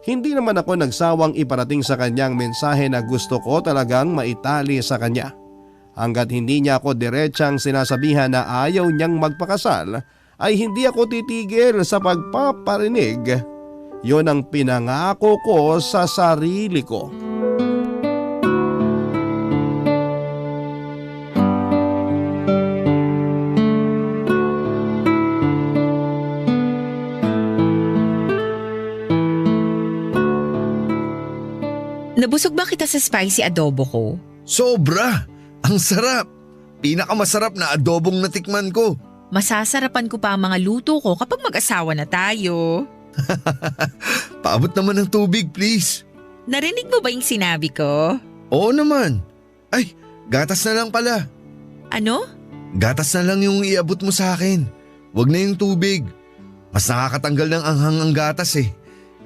Hindi naman ako nagsawang iparating sa kanyang mensahe na gusto ko talagang maitali sa kanya. Hanggat hindi niya ako diretsang sinasabihan na ayaw niyang magpakasal ay hindi ako titigil sa pagpaparinig. Yon ang pinangako ko sa sarili ko. Nabusog ba kita sa spicy adobo ko? Sobra! Ang sarap! Pinakamasarap na adobong natikman ko. Masasarapan ko pa ang mga luto ko kapag mag-asawa na tayo. Paabot naman ng tubig please. Narinig mo ba yung sinabi ko? Oo naman. Ay, gatas na lang pala. Ano? Gatas na lang yung iabot mo sa akin. Huwag na yung tubig. Mas nakakatanggal ng anghang ang gatas eh.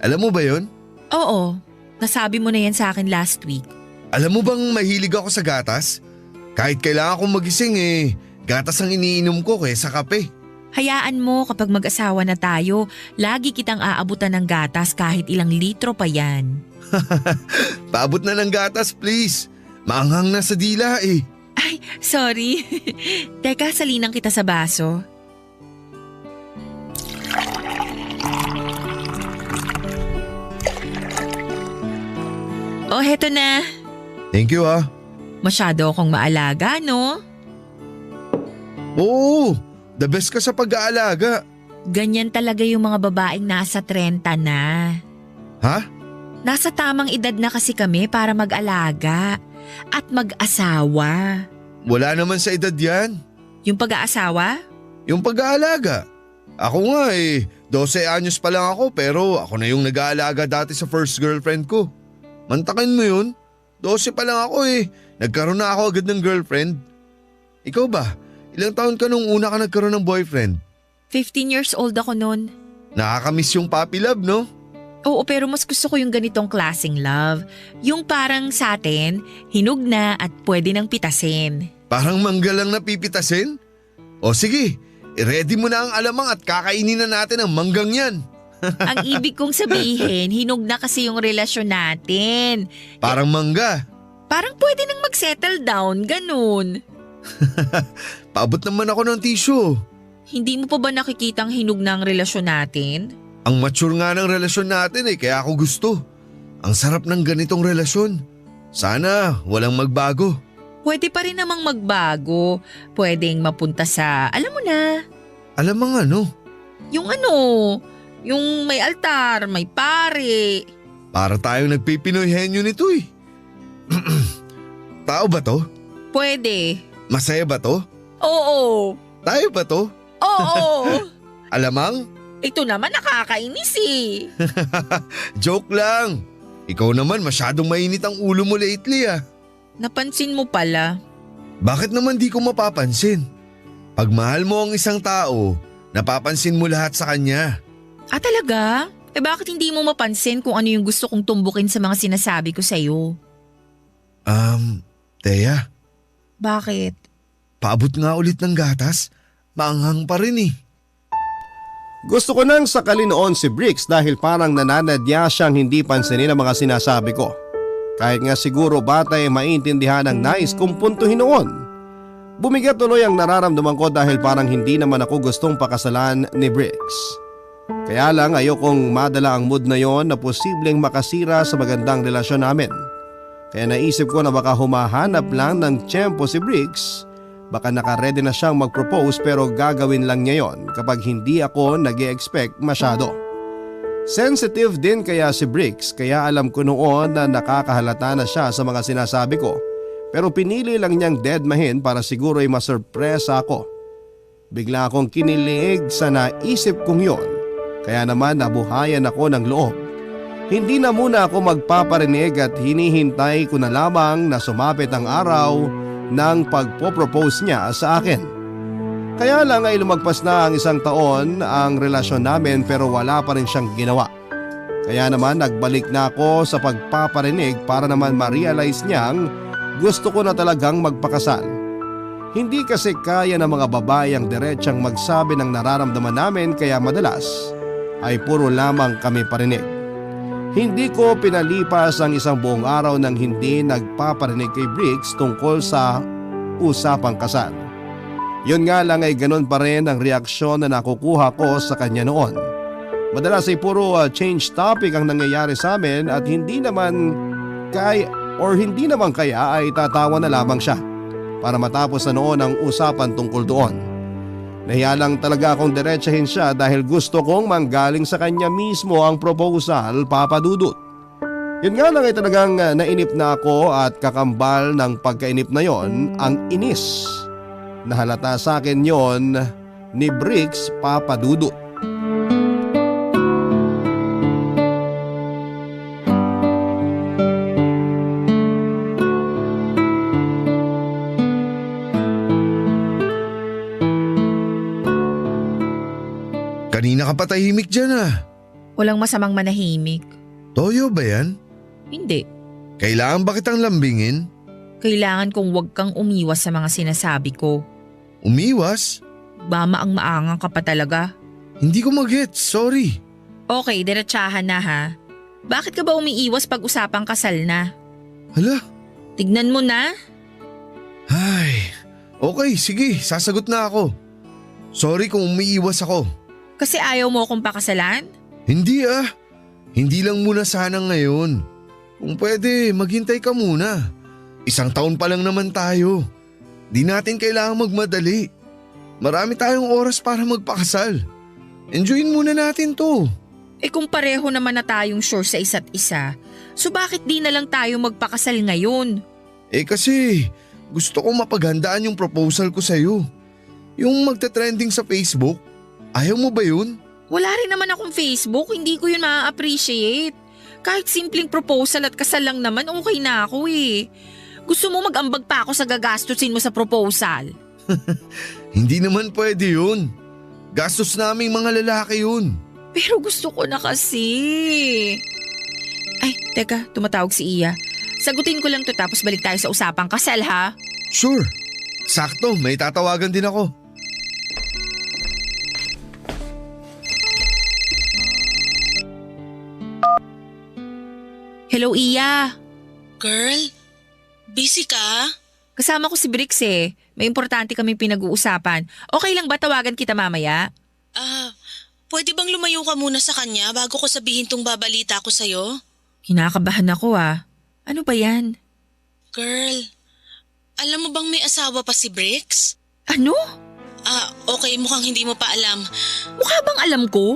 Alam mo ba yon? Oo, nasabi mo na yan sa akin last week. Alam mo bang mahilig ako sa gatas? Kahit kailangan kong magising gatas ang iniinom ko kaysa kape. Hayaan mo kapag mag-asawa na tayo, lagi kitang aabutan ng gatas kahit ilang litro pa yan. Paabot na ng gatas please. Maanghang na sa dila eh. Ay, sorry. Teka, salinang kita sa baso. Oh, heto na. Thank you ah. Masyado akong maalaga, no? Oo, the best ka sa pag-aalaga. Ganyan talaga yung mga babaeng nasa 30 na. Ha? Nasa tamang edad na kasi kami para mag-alaga at mag-asawa. Wala naman sa edad yan. Yung pag-aasawa? Yung pag-aalaga. Ako nga 12 anyos pa lang ako pero ako na yung nag-aalaga dati sa first girlfriend ko. Mantakin mo yun? 12 pa lang ako Nagkaroon na ako agad ng girlfriend. Ikaw ba? Ilang taon ka nung una ka nagkaroon ng boyfriend? 15 years old ako noon. Nakakamiss yung puppy love, no? Oo, pero mas gusto ko yung ganitong klaseng love. Yung parang sa atin, hinog na at pwede nang pitasin. Parang mangga lang na pipitasin? O sige, i-ready mo na ang alamang at kakainin na natin ang manggang yan. Ang ibig kong sabihin, hinog na kasi yung relasyon natin. Parang mangga. Parang pwede nang mag-settle down, ganun. Paabot naman ako ng tissue. Hindi mo pa ba nakikitang hinog na ang relasyon natin? Ang mature nga ng relasyon natin kaya ako gusto. Ang sarap ng ganitong relasyon. Sana walang magbago. Pwede pa rin namang magbago. Pwedeng mapunta sa, alam mo na. Alam mo ano? Yung may altar, may pare. Para tayong nagpipinoy henyo nito Tao ba to? Pwede. Masaya ba to? Oo. Tayo ba to? Oo. Alamang? Ito naman nakakainis Joke lang. Ikaw naman masyadong mainit ang ulo mo lately Napansin mo pala. Bakit naman di ko mapapansin? Pag mahal mo ang isang tao, napapansin mo lahat sa kanya. Ah, talaga? Bakit hindi mo mapansin kung ano yung gusto kong tumbukin sa mga sinasabi ko sa'yo? Thea, Bakit? paabot nga ulit ng gatas. Maanghang pa rin Gusto ko nang sakalin noon si Bricks dahil parang nananadya siyang hindi pansinin ang mga sinasabi ko. Kahit nga siguro bata maintindihan ang nais kong puntuhin noon. Bumigat tuloy ang nararamdaman ko dahil parang hindi naman ako gustong pakasalan ni Bricks. Kaya lang ayokong madala ang mood na yon na posibleng makasira sa magandang relasyon namin. Kaya naisip ko na baka humahanap lang ng tiyempo si Bricks. Baka nakaredy na siyang mag-propose pero gagawin lang niya yon kapag hindi ako nag-e-expect masyado. Sensitive din kaya si Bricks kaya alam ko noon na nakakahalata na siya sa mga sinasabi ko. Pero pinili lang niyang deadmahin para siguro ay masurpresa ako. Bigla akong kinilig sa naisip kong yon. Kaya naman nabuhayan ako ng loob. Hindi na muna ako magpaparinig at hinihintay ko na lamang na sumapit ang araw ng pagpopropose niya sa akin. Kaya lang ay lumagpas na ang 1 taon ang relasyon namin pero wala pa rin siyang ginawa. Kaya naman nagbalik na ako sa pagpaparinig para naman ma-realize niyang gusto ko na talagang magpakasal. Hindi kasi kaya ng mga babae ang diretsang magsabi ng nararamdaman namin kaya madalas ay puro lamang kami parinig. Hindi ko pinalipas ang isang buong araw nang hindi nagpaparinig kay Briggs tungkol sa usapang kasal. Yun nga lang ay ganun pa rin ang reaksyon na nakukuha ko sa kanya noon. Madalas ay puro change topic ang nangyayari sa amin at hindi naman kaya ay tatawa na lamang siya para matapos na noon ang usapan tungkol doon. Nahiya lang talaga akong diretsahin siya dahil gusto kong manggaling sa kanya mismo ang proposal, Papa Dudut. Yun nga lang ay talagang nainip na ako at kakambal ng pagkainip na yon ang inis. Nahalata sa akin yon ni Briggs, Papa Dudut. Kanina ka pa tahimik dyan ah. Walang masamang manahimik. Toyo ba yan? Hindi. Kailangan ba kitang lambingin? Kailangan kong huwag kang umiwas sa mga sinasabi ko. Umiwas? Mama ang maangang ka pa talaga. Hindi ko mag-gets, sorry. Okay, diretsahan na ha. Bakit ka ba umiiwas pag usapang kasal na? Hala? Tignan mo na. Ay, okay, sige, sasagot na ako. Sorry kung umiiwas ako. Kasi ayaw mo akong pakasalan? Hindi ah. Hindi lang muna sana ngayon. Kung pwede, maghintay ka muna. 1 taon pa lang naman tayo. Di natin kailangang magmadali. Marami tayong oras para magpakasal. Enjoyin muna natin to. Eh kung pareho naman na tayong sure sa isa't isa, so bakit di na lang tayo magpakasal ngayon? Eh kasi gusto ko mapaghandaan yung proposal ko sa'yo. Yung magta-trending sa Facebook. Ayaw mo ba yun? Wala rin naman akong Facebook, hindi ko yun ma-appreciate. Kahit simpleng proposal at kasal lang naman, okay na ako eh. Gusto mo mag-ambag pa ako sa gagastusin mo sa proposal? Hindi naman pwede yun. Gastos naming mga lalaki yun. Pero gusto ko na kasi. Ay, teka, tumatawag si Iya. Sagutin ko lang to tapos balik tayo sa usapang kasal ha? Sure. Sakto, may tatawagan din ako. Hello, Iya. Girl, busy ka? Kasama ko si Briggs eh. May importante kaming pinag-uusapan. Okay lang ba tawagan kita mamaya? Pwede bang lumayo ka muna sa kanya bago ko sabihin tong babalita ko sa'yo? Kinakabahan ako ah. Ano ba yan? Girl, alam mo bang may asawa pa si Briggs? Ano? Okay, mukhang hindi mo pa alam. Mukha bang alam ko?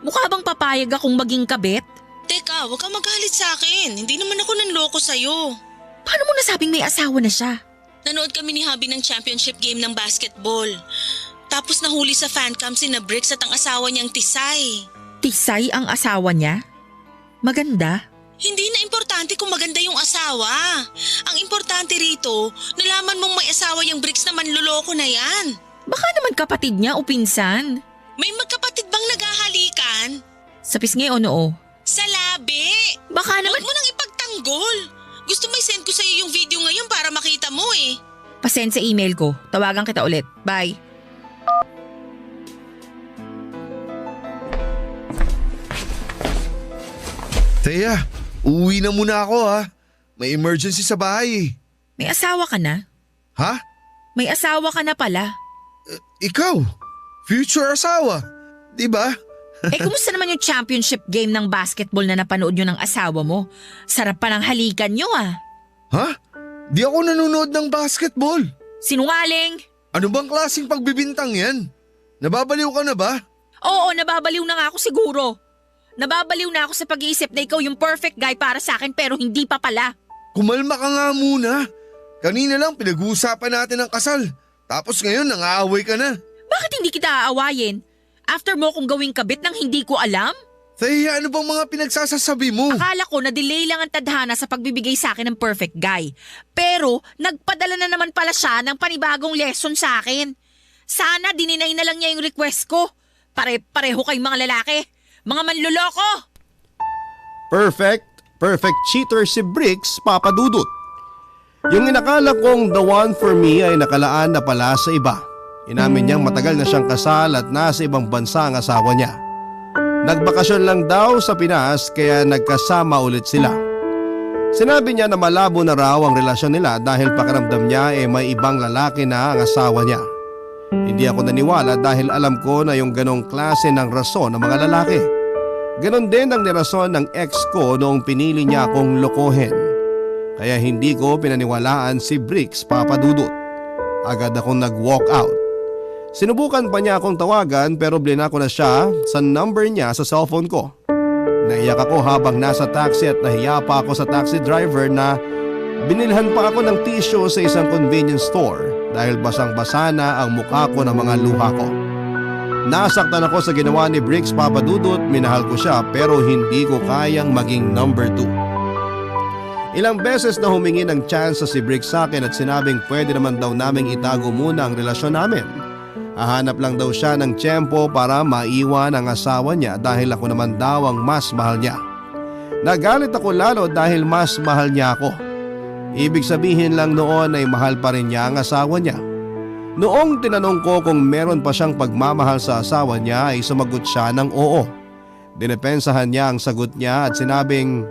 Mukha bang papayag akong maging kabit? Teka, huwag kang magalit sa akin. Hindi naman ako nanloko sa'yo. Paano mo nasabing may asawa na siya? Nanood kami ni Hubby ng championship game ng basketball. Tapos nahuli sa fancam na Briggs at ang asawa niyang Tisay. Tisay ang asawa niya? Maganda? Hindi na importante kung maganda yung asawa. Ang importante rito, nalaman mong may asawa yung Briggs na manloloko na yan. Baka naman kapatid niya o pinsan. May magkapatid bang naghahalikan? Sa pisngi o noo? Sa labi! Baka naman… Huwag mo nang ipagtanggol. Gusto may send ko sa'yo yung video ngayon para makita mo eh. Pasend sa email ko. Tawagan kita ulit. Bye. Teya, uwi na muna ako ha. May emergency sa bahay eh. May asawa ka na? Ha? May asawa ka na pala. Ikaw? Future asawa? Diba? Eh kumusta naman yung championship game ng basketball na napanood nyo ng asawa mo? Sarap pa ng halikan nyo ah. Ha? Di ako nanonood ng basketball. Sinungaling! Ano bang klaseng pagbibintang yan? Nababaliw ka na ba? Oo, nababaliw na nga ako siguro. Nababaliw na ako sa pag-iisip na ikaw yung perfect guy para sa akin pero hindi pa pala. Kumalma ka nga muna. Kanina lang pinag-uusapan natin ang kasal. Tapos ngayon nangaaway ka na. Bakit hindi kita aawayin? After mo kong gawing kabit nang hindi ko alam? Teya, ano bang mga pinagsasasabi mo? Akala ko na delay lang ang tadhana sa pagbibigay sa akin ng perfect guy. Pero nagpadala na naman pala siya ng panibagong lesson sa akin. Sana dininay na lang niya yung request ko. Pare-pareho kayong mga lalaki. Mga manloloko! Perfect cheater si Briggs, Papa Dudut. Yung inakala kong the one for me ay nakalaan na pala sa iba. Inamin niyang matagal na siyang kasal at nasa ibang bansa ang asawa niya. Nagbakasyon lang daw sa Pinas kaya nagkasama ulit sila. Sinabi niya na malabo na raw ang relasyon nila dahil pakiramdam niya may ibang lalaki na ang asawa niya. Hindi ako naniwala dahil alam ko na yung ganong klase ng rason ng mga lalaki. Ganon din ang nirason ng ex ko noong pinili niya akong lokohin. Kaya hindi ko pinaniwalaan si Bricks, Papa Dudut. Agad akong nag-walk out. Sinubukan pa niya akong tawagan pero blinako na siya sa number niya sa cellphone ko. Naiyak ako habang nasa taxi at nahiya pa ako sa taxi driver na binilhan pa ako ng tissue sa isang convenience store dahil basang-basa na ang mukha ko ng mga luha ko. Nasaktan ako sa ginawa ni Bricks, Papa Dudut, minahal ko siya pero hindi ko kayang maging number 2. Ilang beses na humingi ng chance si Bricks sa akin at sinabing pwede naman daw naming itago muna ang relasyon namin. Hahanap lang daw siya ng tiyempo para maiwan ang asawa niya dahil ako naman daw ang mas mahal niya. Nagalit ako lalo dahil mas mahal niya ako. Ibig sabihin lang noon ay mahal pa rin niya ang asawa niya. Noong tinanong ko kung meron pa siyang pagmamahal sa asawa niya ay sumagot siya ng oo. Dinepensahan niya ang sagot niya at sinabing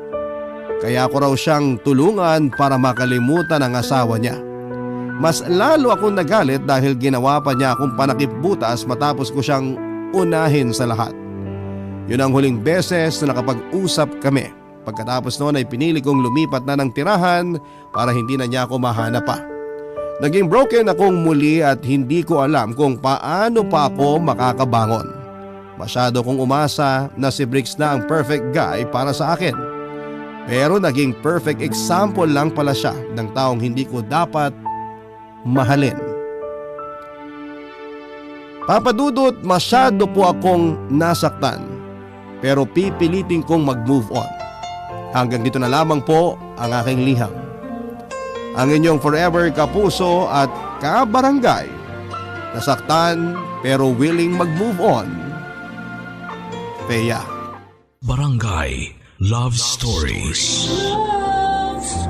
kaya ko raw siyang tulungan para makalimutan ang asawa niya. Mas lalo akong nagalit dahil ginawa pa niya akong panakipbutas matapos ko siyang unahin sa lahat. Yun ang huling beses na nakapag-usap kami. Pagkatapos noon ay pinili kong lumipat na ng tirahan para hindi na niya ako mahanap pa. Naging broken akong muli at hindi ko alam kung paano pa ako makakabangon. Masyado kong umasa na si Bricks na ang perfect guy para sa akin. Pero naging perfect example lang pala siya ng taong hindi ko dapat mahalin. Papa Dudut, masyado po akong nasaktan pero pipilitin kong mag-move on. Hanggang dito na lamang po ang aking liham. Ang inyong forever kapuso at kabarangay, nasaktan pero willing mag-move on, Thea. Barangay Love Stories. Love Stories.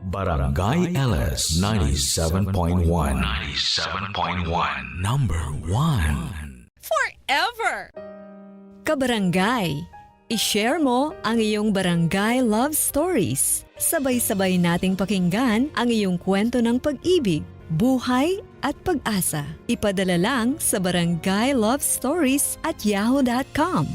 Barangay LS 97.1. 97.1. Number 1. Forever! Kabarangay, i-share mo ang iyong barangay love stories. Sabay-sabay nating pakinggan ang iyong kwento ng pag-ibig, buhay at pag-asa. Ipadala lang sa barangaylovestories@yahoo.com.